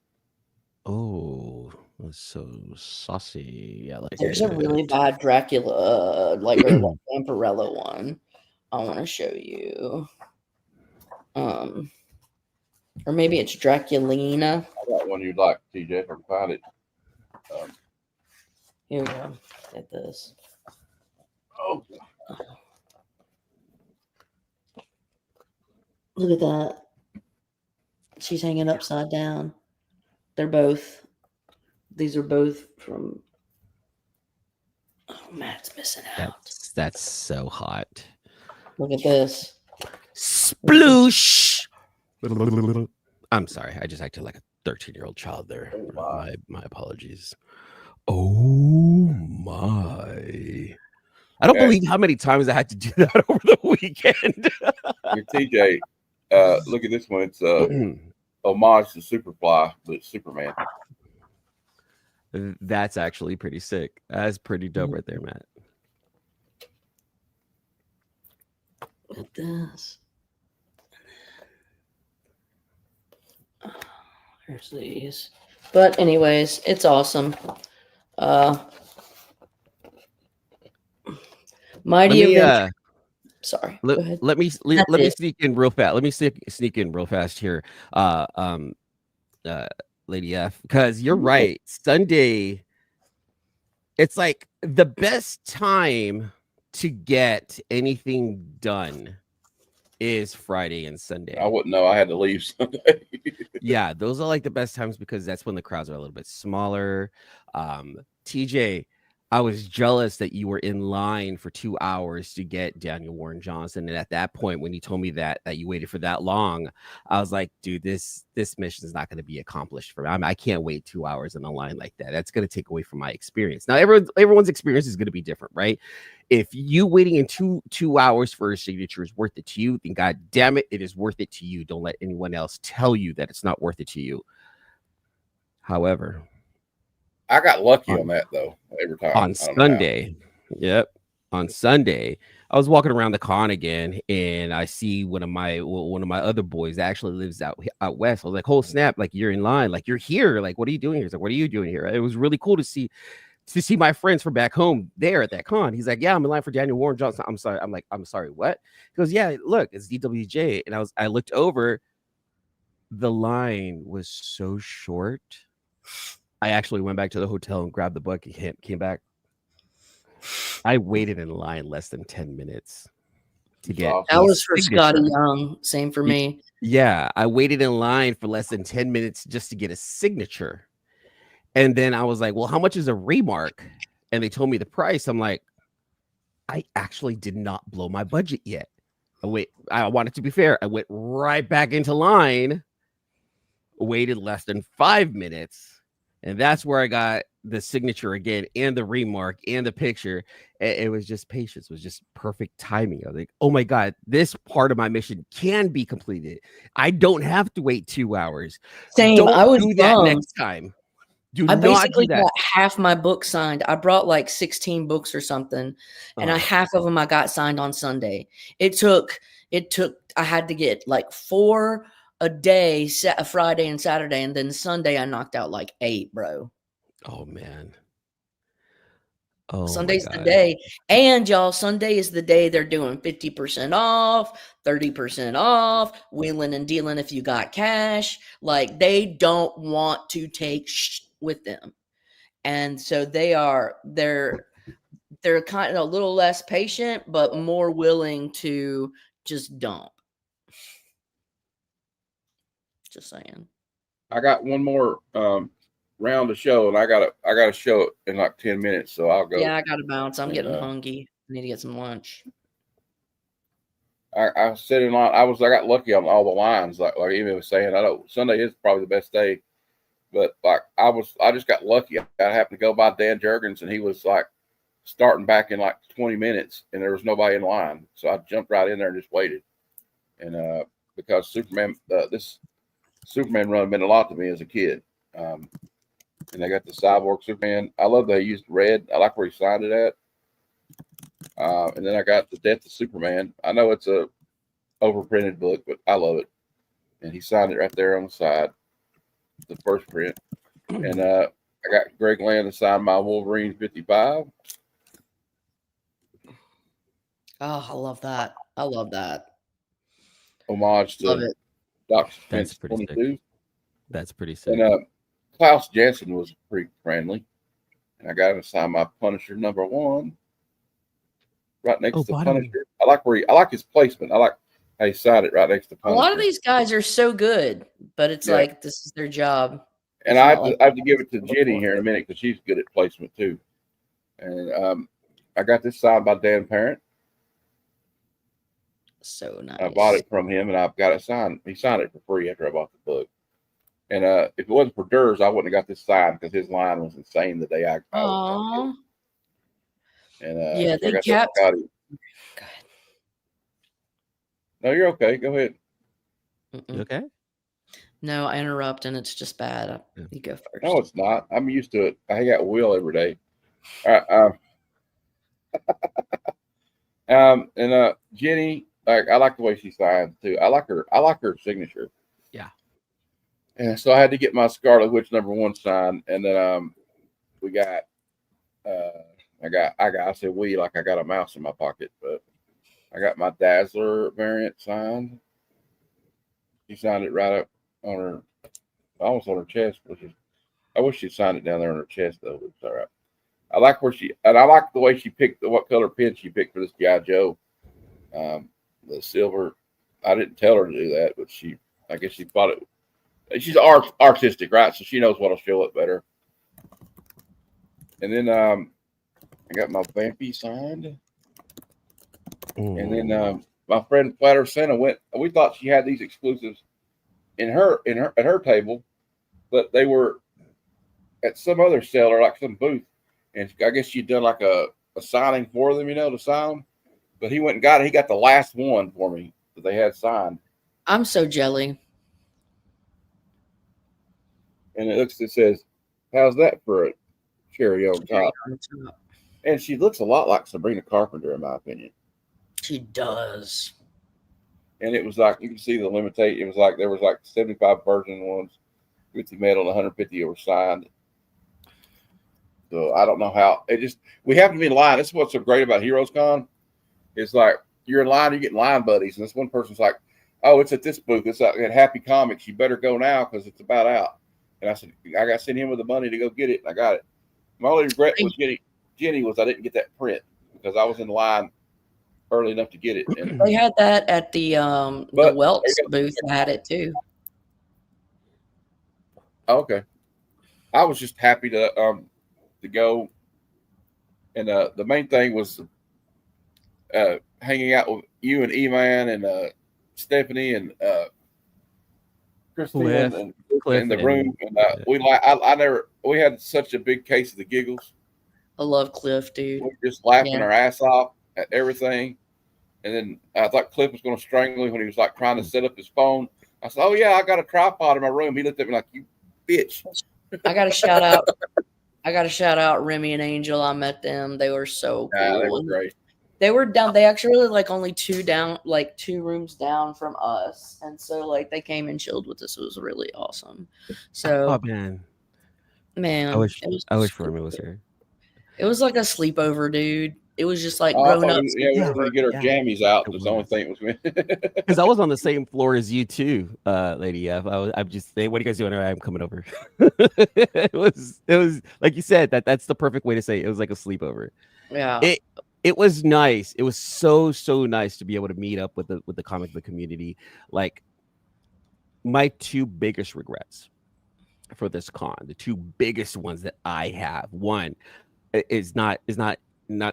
Oh, that's so saucy. Yeah, like there's a really bad Dracula, like or Vampirella one. I want to show you. Or maybe it's Draculina. I got one you'd like, TJ, if I can find it. Here we go. Get this. Oh. Look at that. She's hanging upside down. These are both from. Oh, Matt's missing out. That's so hot. Look at this. Sploosh. I'm sorry. I just acted like a 13-year-old child there. My apologies. Oh my. I don't believe how many times I had to do that over the weekend. Your TJ, look at this one. It's homage to Superfly, but it's Superman. That's actually pretty sick. That's pretty dope right there, Matt. Look at this. Here's these. But anyways, it's awesome. Mighty Adventure. Sorry. Go ahead. Let me sneak in real fast. Let me sneak in real fast here. Lady F, because you're right. Sunday, it's like the best time to get anything done is Friday and Sunday. I wouldn't know. I had to leave Sunday. Yeah, those are like the best times because that's when the crowds are a little bit smaller. TJ, I was jealous that you were in line for 2 hours to get Daniel Warren Johnson. And at that point, when you told me that you waited for that long, I was like, dude, this mission is not going to be accomplished for me. I can't wait 2 hours in a line like that. That's going to take away from my experience. Now, everyone's experience is going to be different, right? If you waiting in two hours for a signature is worth it to you, then God damn it, it is worth it to you. Don't let anyone else tell you that it's not worth it to you. However, I got lucky on that though. Every time on Sunday, on Sunday, I was walking around the con again, and I see one of my other boys that actually lives out west. I was like, "Oh snap! Like you're in line, like you're here. Like what are you doing here?" He's like, "What are you doing here?" It was really cool to see my friends from back home there at that con. He's like, "Yeah, I'm in line for Daniel Warren Johnson." I'm sorry. I'm like, "I'm sorry, what?" He goes, "Yeah, look, it's DWJ." And I looked over. The line was so short. I actually went back to the hotel and grabbed the book and came back. I waited in line less than 10 minutes to get that was for Scotty Young. Same for me. Yeah, I waited in line for less than 10 minutes just to get a signature. And then I was like, well, how much is a remark? And they told me the price. I'm like, I actually did not blow my budget yet. I wanted to be fair. I went right back into line, waited less than 5 minutes. And that's where I got the signature again and the remark and the picture. It was just patience. It was just perfect timing. I was like, oh my God, this part of my mission can be completed. I don't have to wait 2 hours. Same. I was do that next time. I basically got half my book signed. I brought like 16 books or something, and half of them I got signed on Sunday. It took. I had to get like 4 a day, a Friday and Saturday, and then Sunday I knocked out like 8, bro. Oh man. Oh, Sunday's the day. And y'all, Sunday is the day they're doing 50% off, 30% off, wheeling and dealing if you got cash. Like they don't want to take with them. And so they're kind of a little less patient, but more willing to just dump. Just saying. I got one more round to show, and I gotta show it in like 10 minutes, so I'll go. Yeah, I gotta bounce. I'm getting hungry. I need to get some lunch. I was sitting on. I got lucky on all the lines. Like Amy was saying, I know Sunday is probably the best day, but like I just got lucky. I happened to go by Dan Jurgens, and he was like starting back in like 20 minutes, and there was nobody in line, so I jumped right in there and just waited. And because Superman, this Superman run meant a lot to me as a kid. And I got the Cyborg Superman. I love that he used red. I like where he signed it at. And then I got the Death of Superman. I know it's a overprinted book, but I love it. And he signed it right there on the side, the first print. And I got Greg Land to sign my Wolverine 55. Oh, I love that. I love that. Homage to Dr. That's pretty 22. Sick. That's pretty sick. And Klaus Janson was pretty friendly. And I got him to sign my Punisher #1 right next to Punisher. I like his placement. I like how he signed it right next to Punisher. A lot of these guys are so good, but it's like this is their job. And I have to give it to Jenny here in a minute because she's good at placement too. And I got this signed by Dan Parent. So nice. I bought it from him, and I've got it signed. He signed it for free after I bought the book. And if it wasn't for Durs, I wouldn't have got this signed because his line was insane the day I was. And yeah, they kept. Go ahead. No, you're okay. Go ahead. You okay? No, I interrupt, and it's just bad. You go first. No, it's not. I'm used to it. I hang out with Will every day. All right. And Jenny, like I like the way she signs too. I like her signature. Yeah. And so I had to get my Scarlet Witch #1 signed, and then we got I said we like I got a mouse in my pocket, but I got my Dazzler variant signed. She signed it right up on her, almost on her chest, which is I wish she'd signed it down there on her chest though. But it's all right. I like the way she picked what color pen she picked for this G.I. Joe. The silver. I didn't tell her to do that, but I guess she thought it. She's artistic, right? So she knows what'll show up better. And then I got my Vampy signed. And then my friend Flatter Santa went. We thought she had these exclusives at her table, but they were at some other seller, like some booth. And I guess she'd done like a signing for them, to sign. But he went and got it. He got the last one for me that they had signed. I'm so jelly. And it says, "How's that for a cherry on top?" And she looks a lot like Sabrina Carpenter, in my opinion. She does. And it was like, you can see the limitation. It was like there was like 75 version ones, 50 metal, 150 were signed. So I don't know how we have to be in line. This is what's so great about Heroescon. It's like you're in line, you get line buddies, and this one person's like, "Oh, it's at this booth. It's at Happy Comics. You better go now because it's about out." And I said, I got sent him with the money to go get it, and I got it. My only regret with Jenny was I didn't get that print because I was in line early enough to get it. And they had that at the Welts booth. Had it too. Okay, I was just happy to go, and the main thing was hanging out with you and E-Man and Stephanie and Christine and Cliff in the room, and we had such a big case of the giggles. I love Cliff, dude. We were just laughing our ass off at everything, and then I thought Cliff was going to strangle him when he was like trying to set up his phone. I said, "Oh yeah, I got a tripod in my room." He looked at me like, "You bitch." I got to shout out. I got to shout out Remy and Angel. I met them. They were so cool. Yeah, they were great. They were down. They actually like only two rooms down from us, and so like they came and chilled with us. It was really awesome. So, man, I wish Remy was here. It was like a sleepover, dude. It was just like grown up. Yeah, we were going to get our jammies out. That's the only thing was because I was on the same floor as you too, Lady F. I'm just saying, what are you guys doing? I'm coming over. It was like you said, that's the perfect way to say it. It was like a sleepover. Yeah. It was nice. It was so nice to be able to meet up with the comic book community. Like my two biggest regrets for this con, the two biggest ones that I have. One is not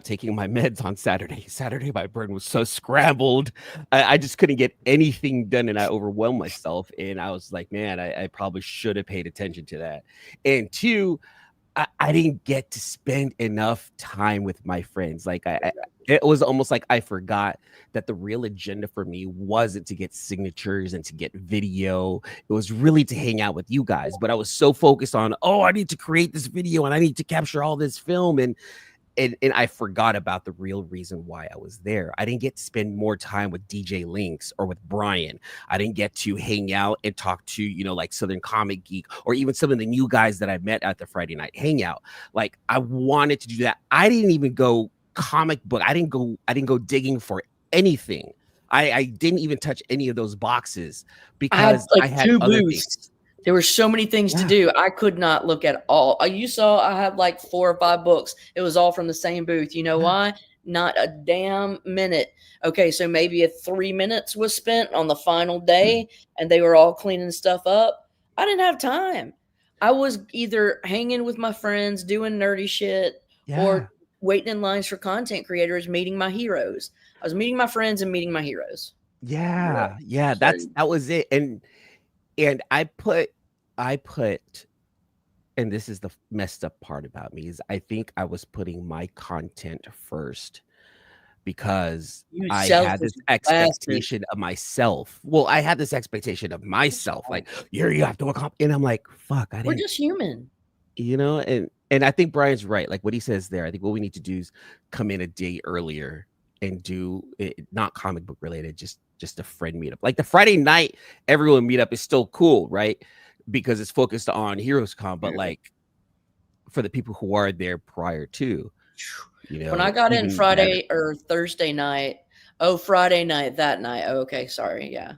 taking my meds on Saturday. Saturday, my brain was so scrambled. I just couldn't get anything done, and I overwhelmed myself. And I was like, man, I probably should have paid attention to that. And two, I didn't get to spend enough time with my friends. Like it was almost like I forgot that the real agenda for me wasn't to get signatures and to get video. It was really to hang out with you guys. But I was so focused on, I need to create this video and I need to capture all this film. And I forgot about the real reason why I was there. I didn't get to spend more time with DJ Lynx or with Brian. I didn't get to hang out and talk to, like Southern Comic Geek or even some of the new guys that I met at the Friday night hangout. Like I wanted to do that. I didn't even go comic book. I didn't go digging for anything. I didn't even touch any of those boxes because I had two other things. There were so many things to do. I could not look at all. You saw I had like 4 or 5 books. It was all from the same booth. You know why? Not a damn minute. Okay, so maybe 3 minutes was spent on the final day and they were all cleaning stuff up. I didn't have time. I was either hanging with my friends, doing nerdy shit, or waiting in lines for content creators, meeting my heroes. I was meeting my friends and meeting my heroes. Yeah. That was it. And I put, and this is the messed up part about me, is I think I was putting my content first because I had this expectation of myself. Well, I had this expectation of myself, like, you have to accomplish, and I'm like, fuck, we're just human. And I think Brian's right. Like what he says there, I think what we need to do is come in a day earlier and do it, not comic book related, just a friend meetup. Like the Friday night everyone meetup is still cool, right? because it's focused on Heroescon, but like for the people who are there prior to, you know, when I got in Friday better. or Thursday night, Friday night, that night. Okay, sorry, yeah.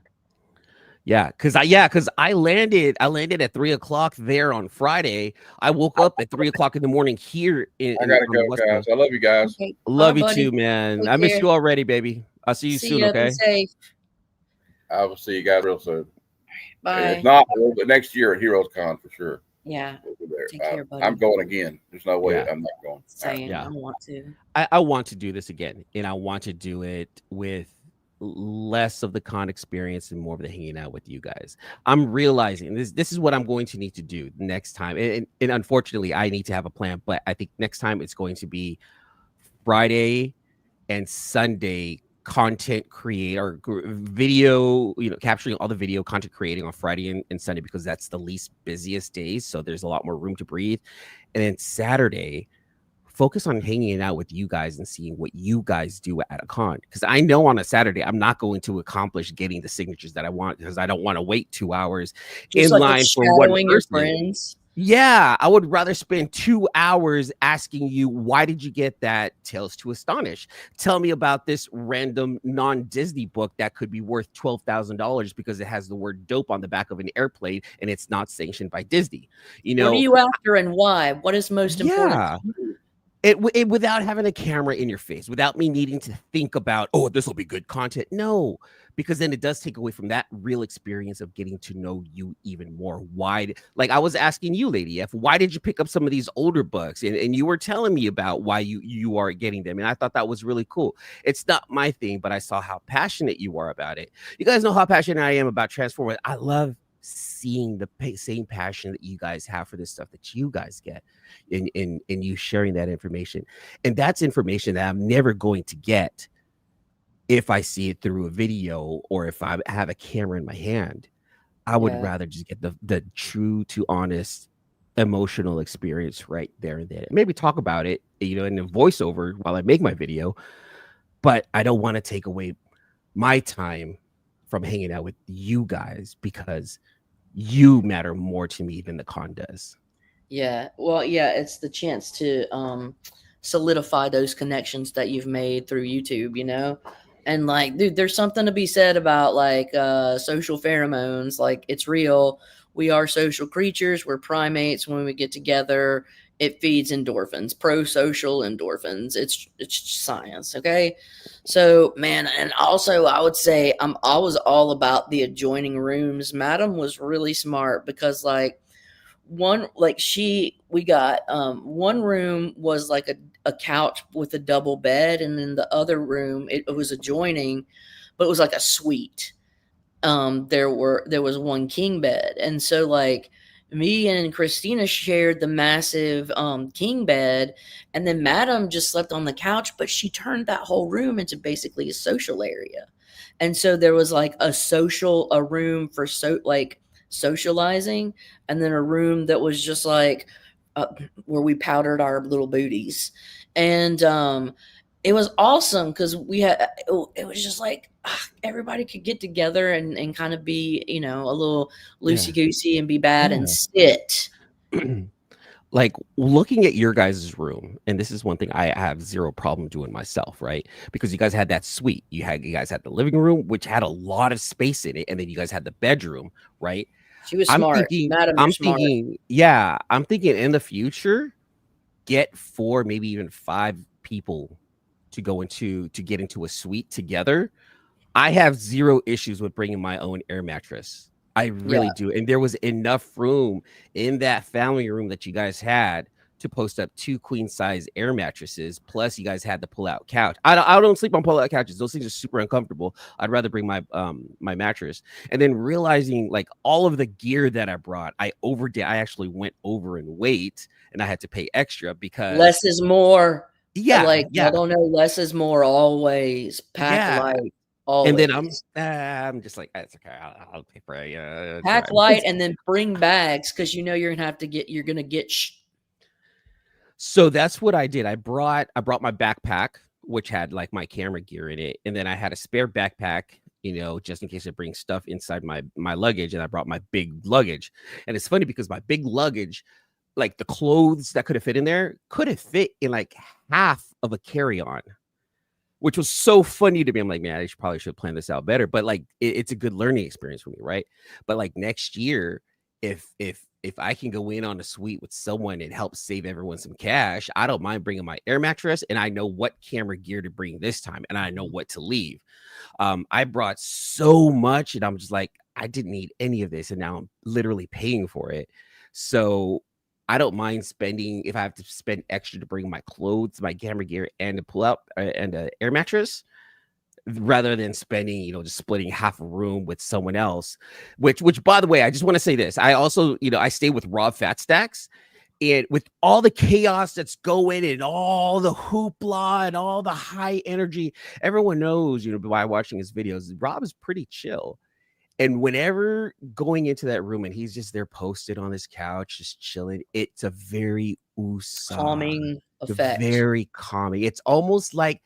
Yeah, because I landed at 3:00 there on Friday. I woke up at 3:00 in the morning here I gotta on the go, West guys. Coast. I love you guys. Okay, Love bye, you buddy. too, man. Take I miss care. you already, baby. I'll see you soon, ya. okay? Be safe. I will see you guys real soon. Bye. And if not, but next year at Heroescon for sure. Yeah. We'll be there. Take care, buddy. I'm going again. There's no way Yeah. I'm not going. Same. Yeah. I want to. I want to do this again, and I want to do it with less of the con experience and more of the hanging out with you guys. I'm realizing this is what I'm going to need to do next time, and unfortunately I need to have a plan, but I think next time it's going to be Friday and Sunday content create or video, you know, capturing all the video content creating on Friday and Sunday, because that's the least busiest days, so there's a lot more room to breathe. And then Saturday, focus on hanging out with you guys and seeing what you guys do at a con, because I know on a Saturday I'm not going to accomplish getting the signatures that I want, because I don't want to wait 2 hours Just in like line for one shadowing person. your friends. Yeah, I would rather spend 2 hours asking you, why did you get that Tales to Astonish? Tell me about this random non-Disney book that could be worth $12,000 because it has the word dope on the back of an airplane and it's not sanctioned by Disney. You know, What are you after and why? What is most important? yeah. It without having a camera in your face, without me needing to think about, oh, this will be good content. No, because then it does take away from that real experience of getting to know you even more. Why? Like I was asking you, Lady F, why did you pick up some of these older books? And you were telling me about why you are getting them. And I thought that was really cool. It's not my thing, but I saw how passionate you are about it. You guys know how passionate I am about Transformers. I love seeing the same passion that you guys have for this stuff that you guys get in you sharing that information. And that's information that I'm never going to get if I see it through a video or if I have a camera in my hand. I would rather just get the true to honest emotional experience right there and then. Maybe talk about it, you know, in a voiceover while I make my video, but I don't want to take away my time from hanging out with you guys, because you matter more to me than the con does. Yeah. Well, yeah, it's the chance to solidify those connections that you've made through YouTube, you know? And like, dude, there's something to be said about like social pheromones. Like, it's real. We are social creatures. We're primates. When we get together, it feeds endorphins, pro-social endorphins. It's science, okay? So, man, and also I would say I was all about the adjoining rooms. Madam was really smart because like we got one room was like a couch with a double bed, and then the other room it was adjoining, but it was like a suite. There was one king bed, and so like me and Christina shared the massive king bed, and then Madam just slept on the couch, but she turned that whole room into basically a social area. And so there was like a room for socializing, and then a room that was just like where we powdered our little booties. And it was awesome because it was just like everybody could get together and kind of be, you know, a little loosey-goosey and be bad and sit. Like looking at your guys' room, and this is one thing I have zero problem doing myself, right? Because you guys had that suite. You guys had the living room, which had a lot of space in it, and then you guys had the bedroom, right? She was smart. I'm thinking in the future, get 4, maybe even 5 people to get into a suite together. I have zero issues with bringing my own air mattress. I really do. And there was enough room in that family room that you guys had to post up 2 queen size air mattresses. Plus you guys had the pull out couch. I don't sleep on pull out couches. Those things are super uncomfortable. I'd rather bring my my mattress. And then realizing like all of the gear that I brought, I actually went over in weight, and I had to pay extra because less is more. Yeah. I don't know. Less is more always. Pack light. Always. And then I'm just like, it's okay. I'll pay for it. Pack light and then bring bags, because you know you're gonna get. So that's what I did. I brought my backpack, which had like my camera gear in it, and then I had a spare backpack just in case I bring stuff inside my luggage. And I brought my big luggage. And it's funny because my big luggage, like the clothes that could have fit in there, could have fit in like half of a carry-on, which was so funny to me. I'm like, man, I probably should plan this out better. But like, it's a good learning experience for me, right? But like next year, if I can go in on a suite with someone and help save everyone some cash, I don't mind bringing my air mattress, and I know what camera gear to bring this time, and I know what to leave. I brought so much, and I'm just like, I didn't need any of this, and now I'm literally paying for it. So I don't mind spending, if I have to spend extra to bring my clothes, my camera gear, and to pull out and an air mattress, rather than spending, just splitting half a room with someone else. Which by the way, I just want to say this. I also, I stay with Rob Fat Stacks, and with all the chaos that's going and all the hoopla and all the high energy, everyone knows, by watching his videos, Rob is pretty chill. And whenever going into that room and he's just there posted on his couch, just chilling, it's a very calming effect. Very calming. It's almost like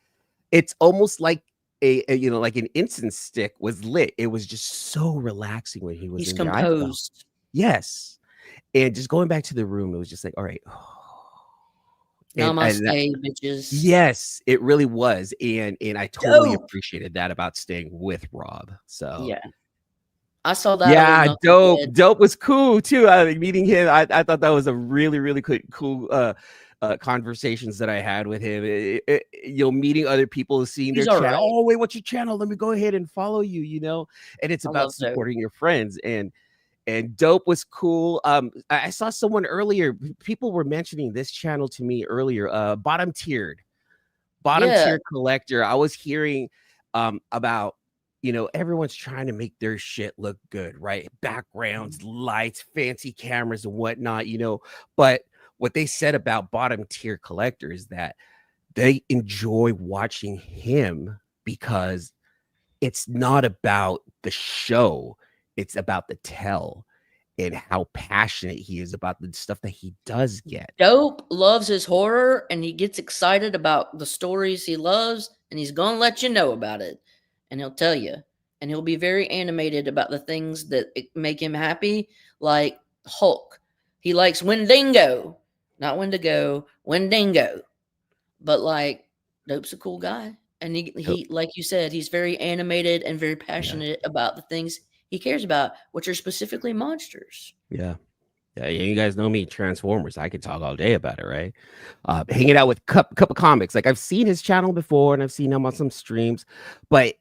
a like an incense stick was lit. It was just so relaxing when he was He's in composed. Yes. And just going back to the room, it was just like, all right. Namaste, bitches. Yes, it really was. And I totally appreciated that about staying with Rob. So yeah. I saw that. Yeah, dope was cool too. Meeting him, I thought that was a really, really cool conversations that I had with him. Meeting other people, seeing their channel. Right. Oh, wait, what's your channel? Let me go ahead and follow you. And it's about supporting your friends. And dope was cool. I saw someone earlier. People were mentioning this channel to me earlier. Bottom tier collector. I was hearing about. Everyone's trying to make their shit look good, right? Backgrounds, lights, fancy cameras and whatnot, but what they said about bottom tier collectors is that they enjoy watching him because it's not about the show. It's about the tell and how passionate he is about the stuff that he does get. Dope loves his horror and he gets excited about the stories he loves, and he's going to let you know about it. And he'll tell you, and he'll be very animated about the things that make him happy, like Hulk. He likes Wendigo, not Wendigo, Wendigo. But like, Dope's a cool guy, and he like you said, he's very animated and very passionate about the things he cares about, which are specifically monsters. Yeah. You guys know me, Transformers. I could talk all day about it, right? Hanging out with Cup of Comics. Like, I've seen his channel before, and I've seen him on some streams, but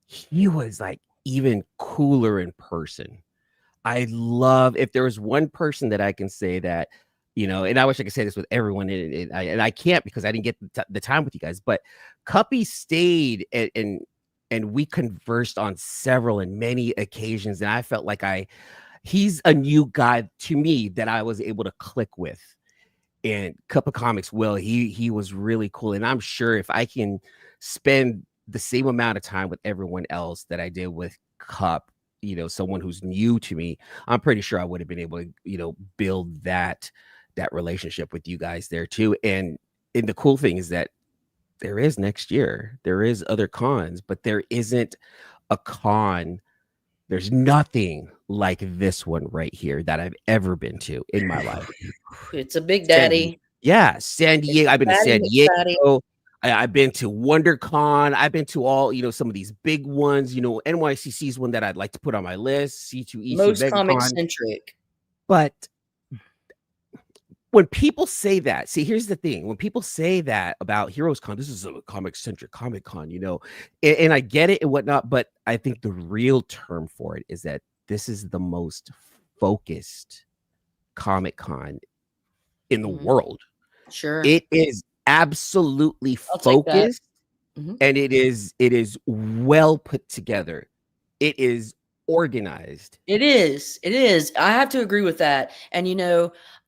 he was like even cooler in person. I love, if there was one person that I can say that, and I wish I could say this with everyone, and I can't because I didn't get the time with you guys, but Cuppy stayed and we conversed on several and many occasions, and I felt like he's a new guy to me that I was able to click with. And Cup of Comics, he was really cool, and I'm sure if I can spend the same amount of time with everyone else that I did with Cup, someone who's new to me, I'm pretty sure I would have been able to, build that relationship with you guys there too. And the cool thing is that there is next year, there is other cons, but there isn't a con. There's nothing like this one right here that I've ever been to in my life. It's a big daddy. San Diego. I've been to San Diego. I've been to WonderCon. I've been to all, some of these big ones. NYCC is one that I'd like to put on my list. C2E, most comic centric. But when people say that, see, here's the thing. When people say that about Heroescon, this is a comic centric Comic Con, and I get it and whatnot. But I think the real term for it is that this is the most focused Comic Con in the world. Sure. It is absolutely focused, and it is well put together. It is organized. It is. I have to agree with that. And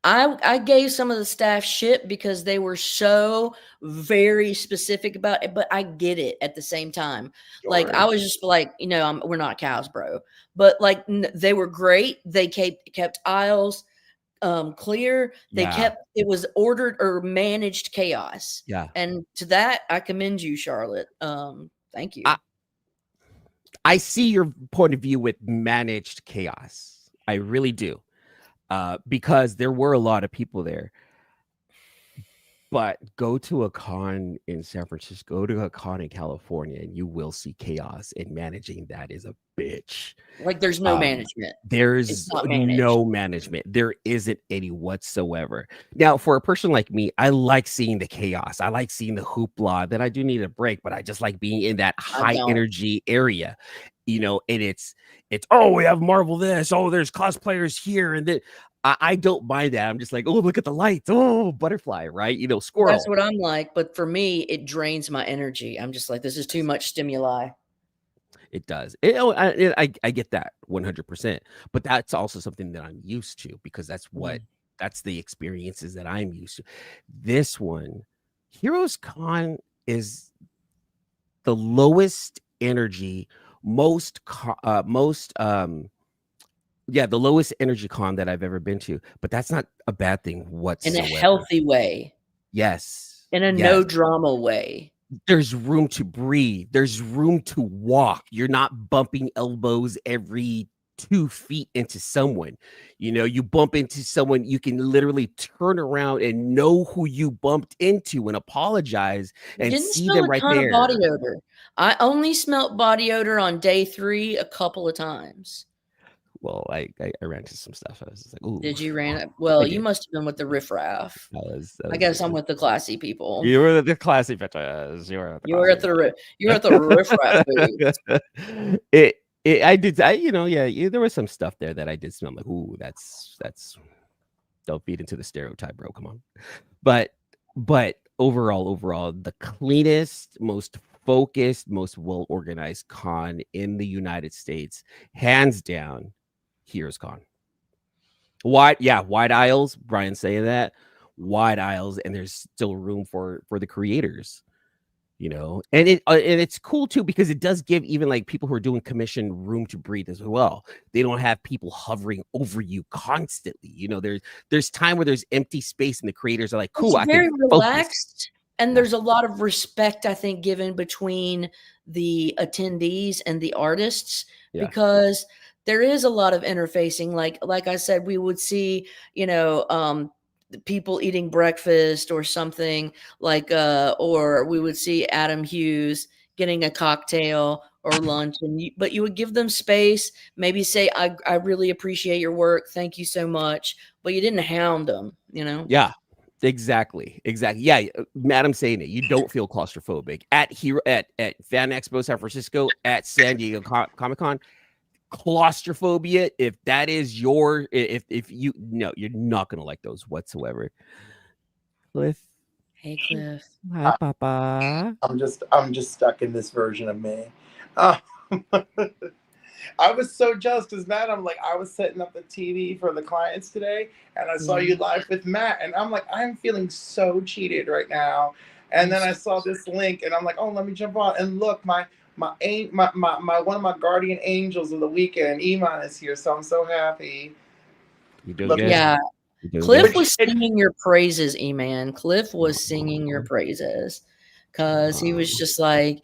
I gave some of the staff shit because they were so very specific about it, but I get it at the same time. Sure. Like, I was just like, we're not cows, bro. But like, they were great. They kept aisles clear. They kept, it was ordered or managed chaos. Yeah. And to that, I commend you, Charlotte. Thank you. I see your point of view with managed chaos. I really do. Because there were a lot of people there. But go to a con in San Francisco, go to a con in California, and you will see chaos. And managing that is a bitch. Like there's no management. There's no management. There isn't any whatsoever. Now, for a person like me, I like seeing the chaos. I like seeing the hoopla. Then I do need a break, but I just like being in that high energy area. You know, and it's oh, we have Marvel this. Oh, there's cosplayers here, and then I don't mind that. I'm just like, oh, look at the lights. Oh, butterfly, right? You know, squirrel. That's what I'm like. But for me, it drains my energy. I'm just like, this is too much stimuli. It does. I get that 100%. But that's also something that I'm used to because that's the experiences that I'm used to. This one, Heroescon is the lowest energy, the lowest energy con that I've ever been to, but that's not a bad thing whatsoever. In a healthy way. Yes. In a no drama way. There's room to breathe. There's room to walk. You're not bumping elbows every 2 feet into someone. You know, you bump into someone, you can literally turn around and know who you bumped into and apologize and see them right there. Body odor. I only smelt body odor on day 3 a couple of times. Well, I ran into some stuff. I was just like, ooh. Did you ran it? Well, you must have been with the riffraff. I guess I'm with the classy people. You were the classy bitches. You were at the riffraff booth. I did. There was some stuff there that I did smell. I'm like, ooh, that's don't feed into the stereotype, bro. Come on. But overall, the cleanest, most focused, most well-organized con in the United States, hands down, Heroescon. Wide aisles. Brian saying that. Wide aisles, and there's still room for the creators. You know, and it's cool too because it does give even like people who are doing commission room to breathe as well. They don't have people hovering over you constantly. You know, there's time where there's empty space and the creators are like, cool, it's very relaxed, and there's a lot of respect I think given between the attendees and the artists because there is a lot of interfacing. Like I said, we would see, you know, people eating breakfast or something like or we would see Adam Hughes getting a cocktail or lunch, but you would give them space, maybe say I really appreciate your work, thank you so much, but you didn't hound them, you know. Exactly. Madam saying it, you don't feel claustrophobic at Fan Expo San Francisco, at San Diego Comic-Con. Claustrophobia, if that is your if you no, you're not gonna like those whatsoever. Cliff. Hey Cliff. Hi, Papa. I'm just stuck in this version of me. I was so jealous because Matt, I'm like, I was setting up the TV for the clients today, and I saw you live with Matt, and I'm like, I'm feeling so cheated right now. And then I saw this link, and I'm like, oh, let me jump on and look, my one of my guardian angels of the weekend, Iman, is here, so I'm so happy. You doing good? Yeah. Cliff was singing your praises, E-Man. Cliff was singing your praises because he was just like,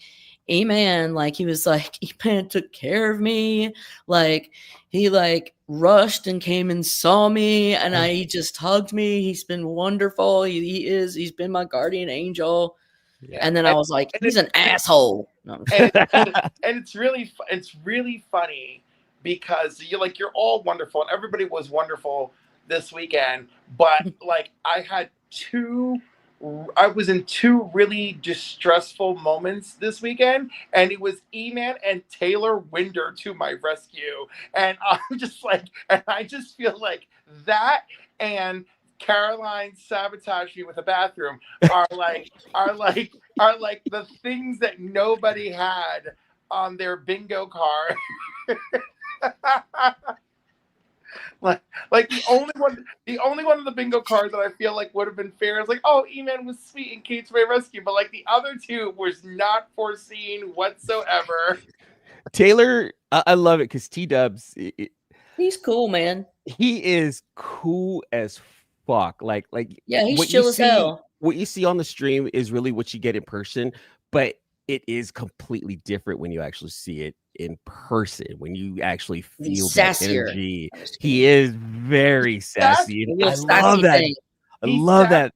E-Man, like he was like, E-Man took care of me. Like he like rushed and came and saw me, and he just hugged me. He's been wonderful. He's been my guardian angel. Yeah. And then I was like, he's an asshole. No, and it's really funny because you're all wonderful and everybody was wonderful this weekend, but like I was in 2 really distressful moments this weekend, and it was E-Man and Taylor Winder to my rescue, and I'm just like, and I just feel like that and Caroline sabotaged me with a bathroom are like the things that nobody had on their bingo card. like the only one of the bingo cards that I feel like would have been fair is like, oh, E-Man was sweet and came to my rescue, but like the other 2 was not foreseen whatsoever. Taylor, I love it because T-Dubs, he's cool, man. He is cool as fuck. Like yeah, he's chill as hell. What you see on the stream is really what you get in person, but it is completely different when you actually see it in person when you actually He's feel that sassier. energy. He is very sassy. And Real I sassy love that. thing. I love that.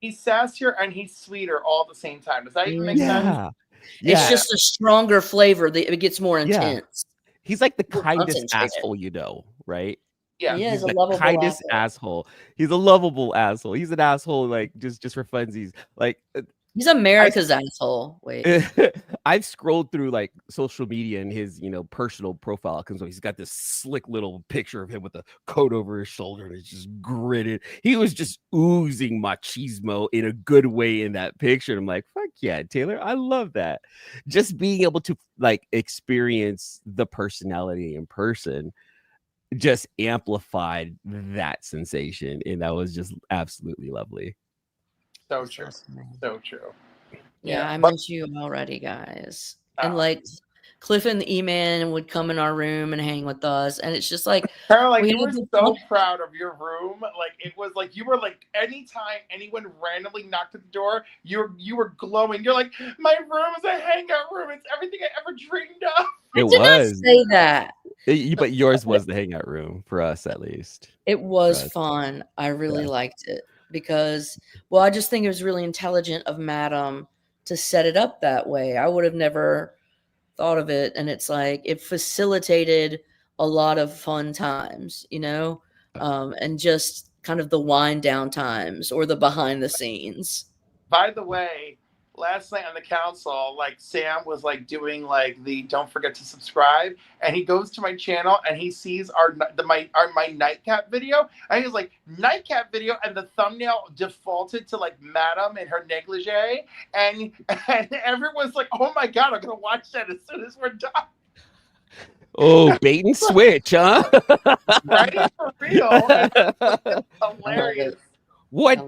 He's sassier and he's sweeter all at the same time. Does that even make sense? It's just a stronger flavor. It gets more intense. He's like the kindest asshole, right? Yeah, he's a the lovable kindest asshole. He's a lovable asshole. He's an asshole, like just for funsies. Like he's America's asshole. Wait, I've scrolled through like social media and his personal profile because he's got this slick little picture of him with a coat over his shoulder and it's just gritted. He was just oozing machismo in a good way in that picture. And I'm like, fuck yeah, Taylor, I love that. Just being able to like experience the personality in person just amplified that sensation, and that was just absolutely lovely. So true. So true. Yeah, I miss you already, guys. And like Cliff and the E-Man would come in our room and hang with us, and it's just like Caroline, you were so proud of your room. Like it was like you were like anytime anyone randomly knocked at the door, you were glowing. You're like, my room is a hangout room. It's everything I ever dreamed of. I did not say that. But yours was the hangout room for us, at least. It was fun. I really liked it because, well, I just think it was really intelligent of Madam to set it up that way. I would have never thought of it, and it's like it facilitated a lot of fun times, and just kind of the wind down times or the behind the scenes. By the way, last night on the council, like Sam was like doing like the don't forget to subscribe, and he goes to my channel and he sees my nightcap video, and he's like nightcap video, and the thumbnail defaulted to like Madam in her negligee, and everyone's like, oh my god, I'm gonna watch that as soon as we're done. Oh, bait and switch, huh? Right, for real. It's hilarious. What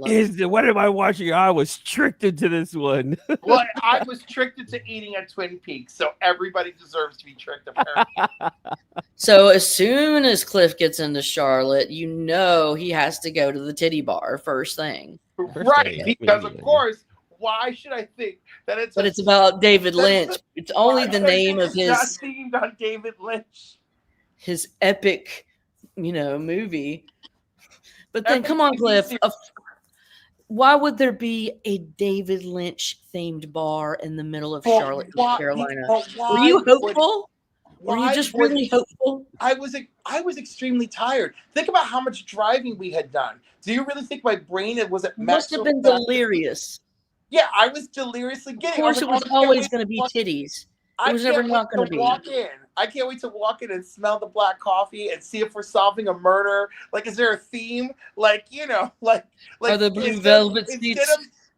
am I watching? I was tricked into this one. Well, I was tricked into eating at Twin Peaks, so everybody deserves to be tricked, apparently. So as soon as Cliff gets into Charlotte, he has to go to the titty bar first thing. Right, because of course, why should I think that it's... But it's about David Lynch. It's only the name of his... Not themed on David Lynch. His epic, movie. But then, come on, Cliff. Why would there be a David Lynch themed bar in the middle of Charlotte, North Carolina? Were you hopeful? Were you just really hopeful? I was extremely tired. Think about how much driving we had done. Do you really think my brain was at must have been delirious? Yeah, I was deliriously getting. Of course, it was always going to be titties. It was never not going to be. Walk in. I can't wait to walk in and smell the black coffee and see if we're solving a murder. Like, is there a theme? Like, are the blue velvet seats?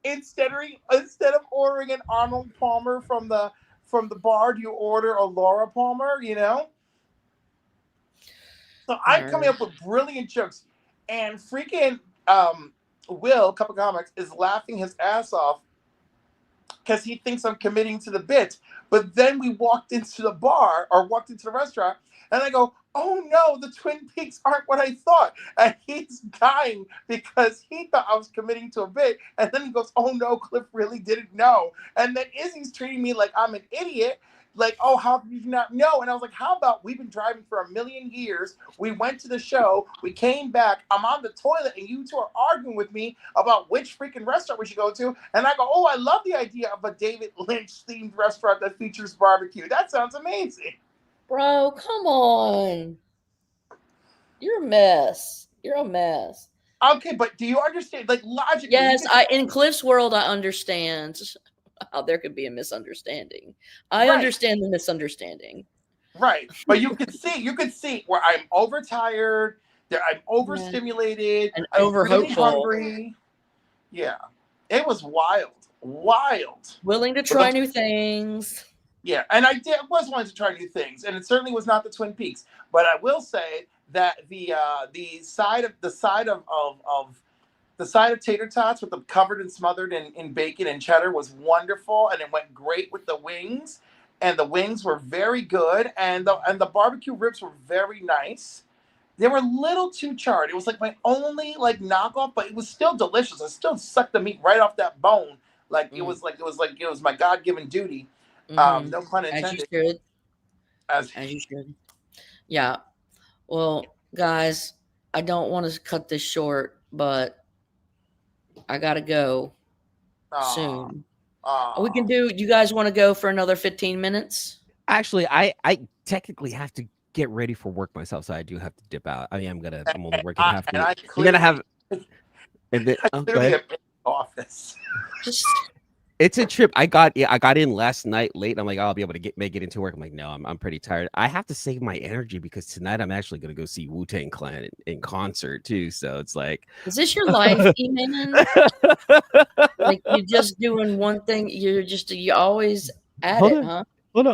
Instead of ordering an Arnold Palmer from the bar, do you order a Laura Palmer? So I'm coming up with brilliant jokes, and freaking Will, Cup of Comics, is laughing his ass off because he thinks I'm committing to the bit. But then we walked into the restaurant, and I go, oh no, the Twin Peaks aren't what I thought. And he's dying because he thought I was committing to a bit. And then he goes, oh no, Cliff really didn't know. And then Izzy's treating me like I'm an idiot. Like, oh, how did you not know? And I was like, how about we've been driving for 1,000,000 years. We went to the show. We came back. I'm on the toilet, and you two are arguing with me about which freaking restaurant we should go to. And I go, oh, I love the idea of a David Lynch-themed restaurant that features barbecue. That sounds amazing. Bro, come on. You're a mess. Okay, but do you understand? Like, logically. Yes, in Cliff's world, I understand how there could be a misunderstanding. I understand the misunderstanding. Right. But you could see where I'm overtired, I'm overstimulated, and I'm over really hopeful. Hungry. Yeah. It was wild. Willing to try new things. Yeah, and I was wanting to try new things, and it certainly was not the Twin Peaks. But I will say that the side of tater tots with them covered and smothered in bacon and cheddar was wonderful, and it went great with the wings. And the wings were very good, and the barbecue ribs were very nice. They were a little too charred. It was like my only knockoff, but it was still delicious. I still sucked the meat right off that bone. It was my God-given duty. No pun intended. As you should. As you should. Yeah. Well, guys, I don't want to cut this short, but I gotta go soon. We can do. You guys want to go for another 15 minutes? Actually, I technically have to get ready for work myself, so I do have to dip out. I'm only working half. And I You're gonna have. And then office. It's a trip. I got in last night late. I'm like, oh, I'll be able to make it into work. I'm like, no, I'm pretty tired. I have to save my energy because tonight I'm actually gonna go see Wu-Tang Clan in concert too. So it's like, is this your life, E-Man? Like you're just doing one thing. You always at hold it, on. huh? Hold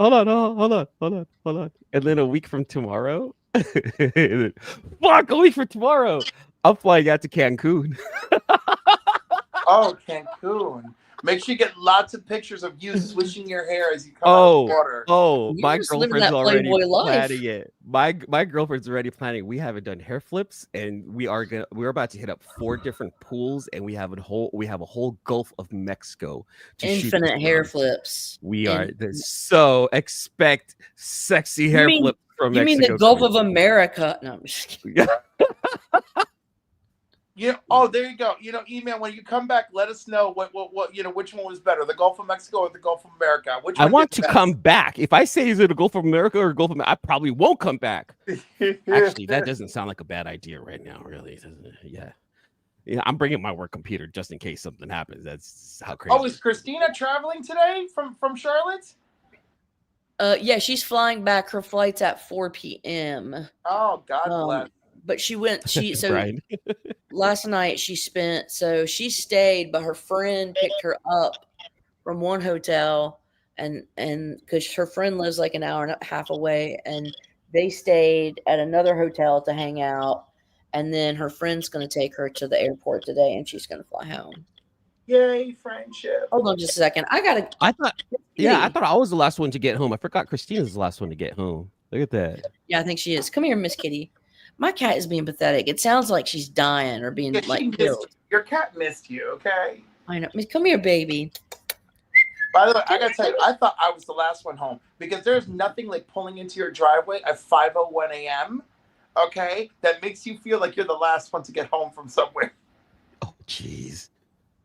on. And then a week from tomorrow, a week from tomorrow, I'm flying out to Cancun. Oh, Cancun. Make sure you get lots of pictures of you swishing your hair as you come out of the water. My girlfriend's already planning it. My girlfriend's already planning. We haven't done hair flips, and we're about to hit up 4 different pools, and we have a whole Gulf of Mexico to infinite hair flips. We are so expect sexy hair flips from Mexico. You mean the Gulf of America? No, I'm just kidding. There you go. E-Man, when you come back, let us know what which one was better, the Gulf of Mexico or the Gulf of America. I want to come back. If I say is it a Gulf of America or a Gulf of America, I probably won't come back. Actually, that doesn't sound like a bad idea right now, really, doesn't it? Yeah. I'm bringing my work computer just in case something happens. That's how crazy. Oh, is Christina traveling today from Charlotte? Yeah, she's flying back. Her flight's at 4 p.m. Oh, God bless. But last night she stayed, but her friend picked her up from one hotel and because her friend lives like an hour and a half away, and they stayed at another hotel to hang out, and then her friend's going to take her to the airport today and she's going to fly home. Yay, friendship. Hold on just a second. I thought I was the last one to get home. I forgot Christina's the last one to get home. Look at that. Yeah, I think she is. Come here, Miss Kitty. My cat is being pathetic. It sounds like she's dying or being killed. Your cat missed you, okay? I know. Come here, baby. By the way, I gotta tell you, I thought I was the last one home because there's nothing like pulling into your driveway at 5:01 a.m. Okay, that makes you feel like you're the last one to get home from somewhere. Oh, jeez.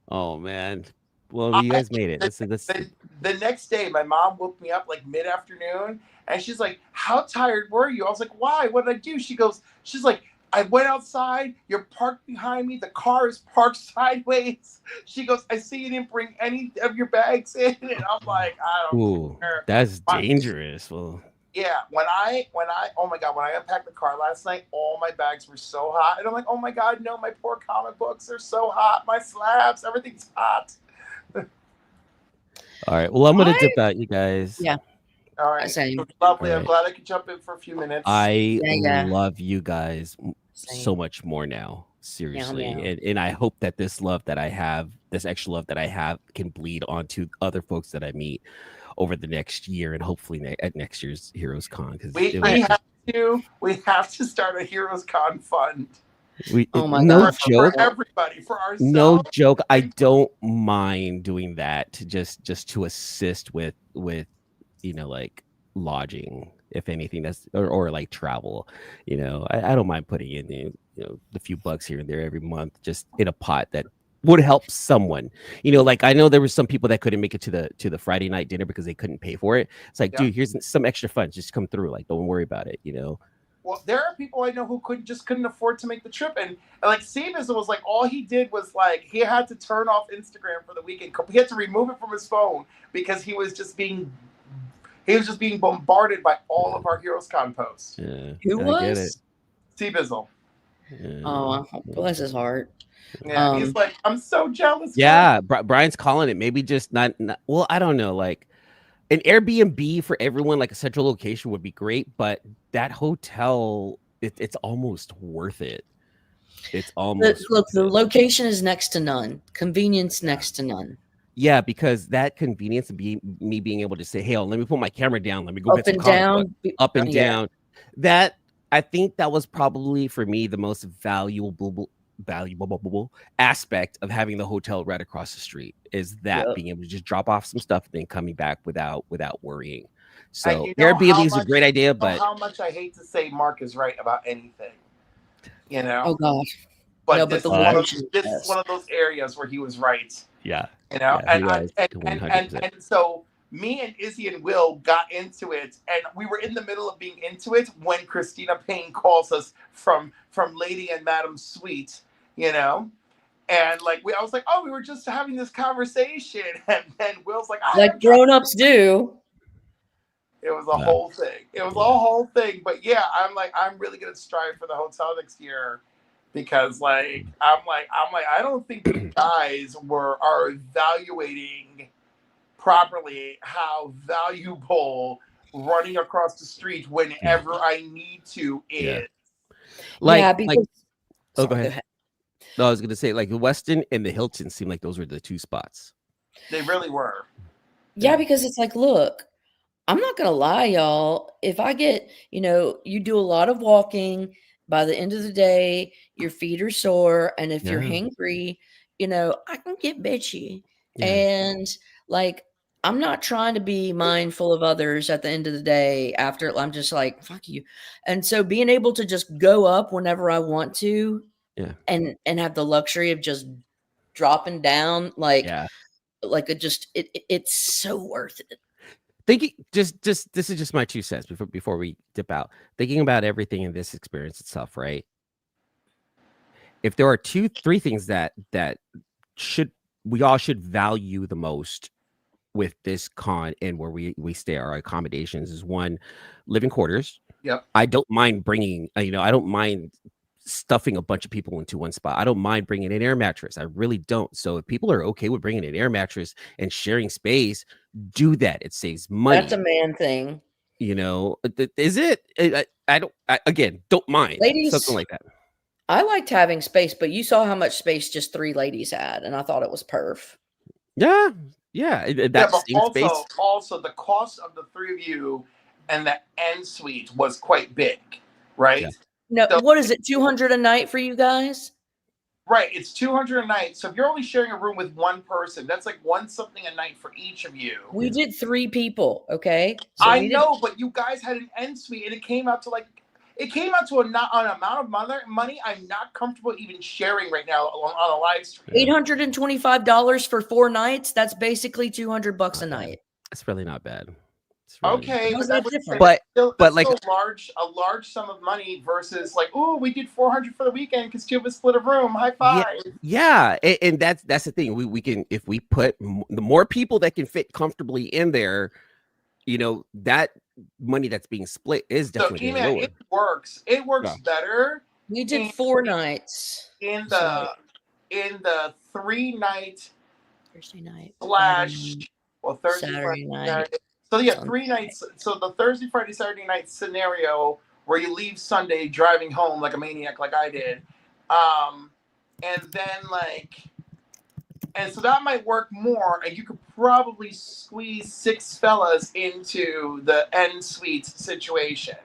Oh man. Well, you guys made it. The next day, my mom woke me up like mid-afternoon, and she's like, "How tired were you?" I was like, "Why? What did I do?" She's like, "I went outside. You're parked behind me. The car is parked sideways." She goes, "I see you didn't bring any of your bags in," and I'm like, "I don't care." That's dangerous. Well, yeah. When I oh my God, when I unpacked the car last night, all my bags were so hot, and I'm like, "Oh my God, no! My poor comic books are so hot. My slabs, everything's hot." All right. Well, I'm gonna dip out, you guys. Yeah. All right. Same. Lovely. Right. I'm glad I could jump in for a few minutes. I love you guys so much more now. Seriously. And I hope that this love that I have, this extra love that I have, can bleed onto other folks that I meet over the next year and hopefully at next year's Heroescon. Because we have to start a Heroescon fund. God. For everybody, for ourselves. No joke. I don't mind doing that just to assist with like lodging, if anything, that's or like travel. I don't mind putting in the few bucks here and there every month just in a pot that would help someone. Like I know there were some people that couldn't make it to the Friday night dinner because they couldn't pay for it. It's like, dude, here's some extra funds. Just come through. Like, don't worry about it. Well, there are people I know who couldn't afford to make the trip, and like Seamus was like, all he did was like he had to turn off Instagram for the weekend. He had to remove it from his phone because he was just being bombarded by all of our Heroescon posts. Yeah, who was? Seabizzle. Yeah. Oh, bless his heart. Yeah, he's like, I'm so jealous. Yeah, Brian's calling it. Maybe just not. Well, I don't know. Like an Airbnb for everyone, like a central location, would be great, but that hotel, it's almost worth it. It's almost look. The location is next to none. Convenience next to none. Yeah, because that convenience of me being able to say, "Hey, let me put my camera down. Let me go up and down, up and down." That I think that was probably for me the most valuable aspect of having the hotel right across the street is that being able to just drop off some stuff and then coming back without worrying. So you know Airbnb is a great idea, but how much I hate to say Mark is right about anything, you know. Oh God. But No, this but is the this is one of those areas where he was right. yeah, You know, yeah, he was 100%. and so me and Izzy and Will got into it, and we were in the middle of being into it when Christina Payne calls us from Lady and Madam Suite, you know, and like I was like, oh, we were just having this conversation, and then Will's like, like grown-ups do. it was a whole thing. It was a whole thing. But yeah, I'm like, I'm really gonna strive for the hotel next year because like I'm like I don't think you guys are evaluating properly how valuable running across the street whenever I need to is. Like, because oh, go ahead. No, I was gonna say like the Westin and the Hilton seemed like those were the two spots. They really were. Yeah, because it's like, look, I'm not gonna lie, y'all. If I get, you do a lot of walking, by the end of the day, your feet are sore, and if you're hangry, I can get bitchy. Yeah. And like, I'm not trying to be mindful of others at the end of the day. After I'm just like, fuck you. And so being able to just go up whenever I want to, and have the luxury of just dropping down, like it's so worth it. Thinking just this is just my 2 cents before we dip out. Thinking about everything in this experience itself, right? If there are 3 things that we all should value the most with this con and where we stay, our accommodations, is 1, living quarters. Yep. I don't mind bringing, I don't mind stuffing a bunch of people into one spot. I don't mind bringing an air mattress. I really don't. So if people are okay with bringing an air mattress and sharing space, do that. It saves money. That's a man thing. Is it? I don't mind. Ladies, something like that. I liked having space, but you saw how much space just 3 ladies had, and I thought it was perf. Yeah. But also the cost of the 3 of you and the en suite was quite big, right? Yeah. No, so, what is it, 200 a night for you guys? Right, it's 200 a night. So if you're only sharing a room with 1 person, that's like 1 something a night for each of you. We did 3 people, okay? So I know, but you guys had an en suite, and it came out to an amount of money I'm not comfortable even sharing right now on a live stream. $825 for 4 nights. That's basically $200 a night. That's really not bad. Okay, but that's different. But like a large sum of money versus like, oh, we did $400 for the weekend because 2 of us split a room. High five. Yeah, and that's the thing. We can, if we put the more people that can fit comfortably in there, that money that's being split is definitely lower. It works. It works better. We did 4 nights in the 3-night Thursday night Thursday Saturday night. Saturday. So yeah, 3 nights. So the Thursday, Friday, Saturday night scenario where you leave Sunday driving home like a maniac, like I did, and then and so that might work more, and you could probably squeeze 6 fellas into the en suite situation.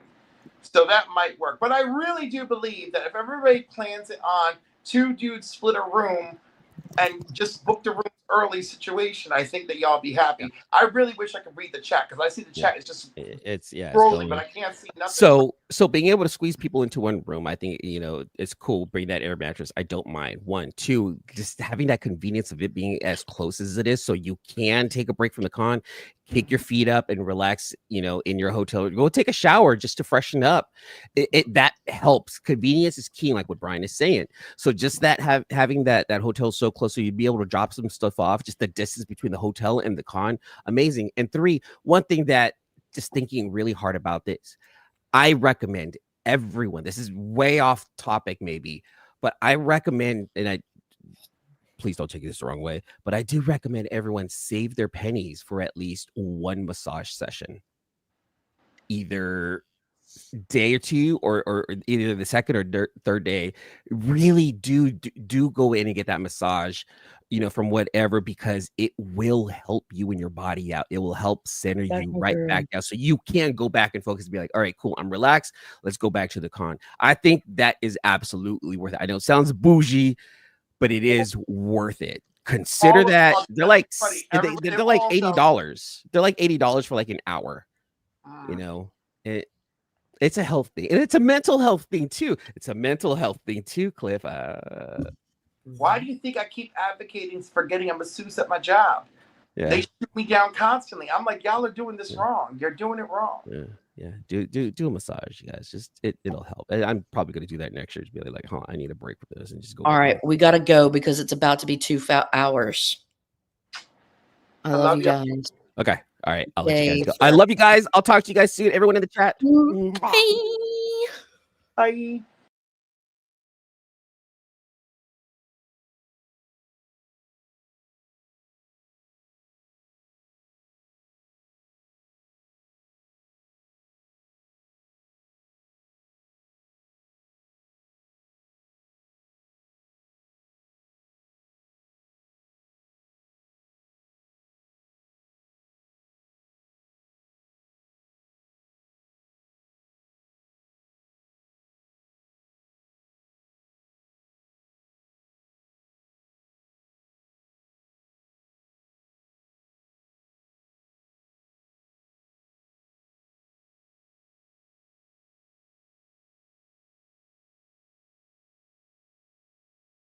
So that might work. But I really do believe that if everybody plans it on 2 dudes split a room and just book the room early situation, I think that y'all be happy. I really wish I could read the chat because I see the chat is just scrolling, but I can't see nothing. So being able to squeeze people into one room, I think it's cool. Bring that air mattress. I don't mind. 1, 2, just having that convenience of it being as close as it is, so you can take a break from the con, kick your feet up and relax. In your hotel, go take a shower just to freshen up. That helps. Convenience is key, like what Brian is saying. So just having that hotel so close, so you'd be able to drop some stuff off, just the distance between the hotel and the con, amazing. And 3, one thing that, just thinking really hard about this, I recommend everyone, this is way off topic maybe, but I recommend, and please don't take this the wrong way, but I do recommend everyone save their pennies for at least 1 massage session, either day or 2, or either the second or third day. Really do go in and get that massage, from whatever, because it will help you and your body out. It will help center you right back down, so you can go back and focus and be like, all right, cool, I'm relaxed, let's go back to the con. I think that is absolutely worth it. I know it sounds bougie, but it is worth it. Consider that they're like $80. They're like $80 for like an hour. You know, it's a health thing, and it's a mental health thing too. It's a mental health thing too, Cliff. Why do you think I keep advocating for getting a masseuse at my job? Yeah. They shoot me down constantly. I'm like, y'all are doing this wrong. You're doing it wrong. Yeah. Do a massage, you guys. Just it'll help. I'm probably gonna do that next year. To be like, I need a break from this, and just go. All right, we gotta go because it's about to be 2 hours. I love you guys. Okay. All right. I'll let you guys go. I love you guys. I'll talk to you guys soon. Everyone in the chat. Bye. Bye.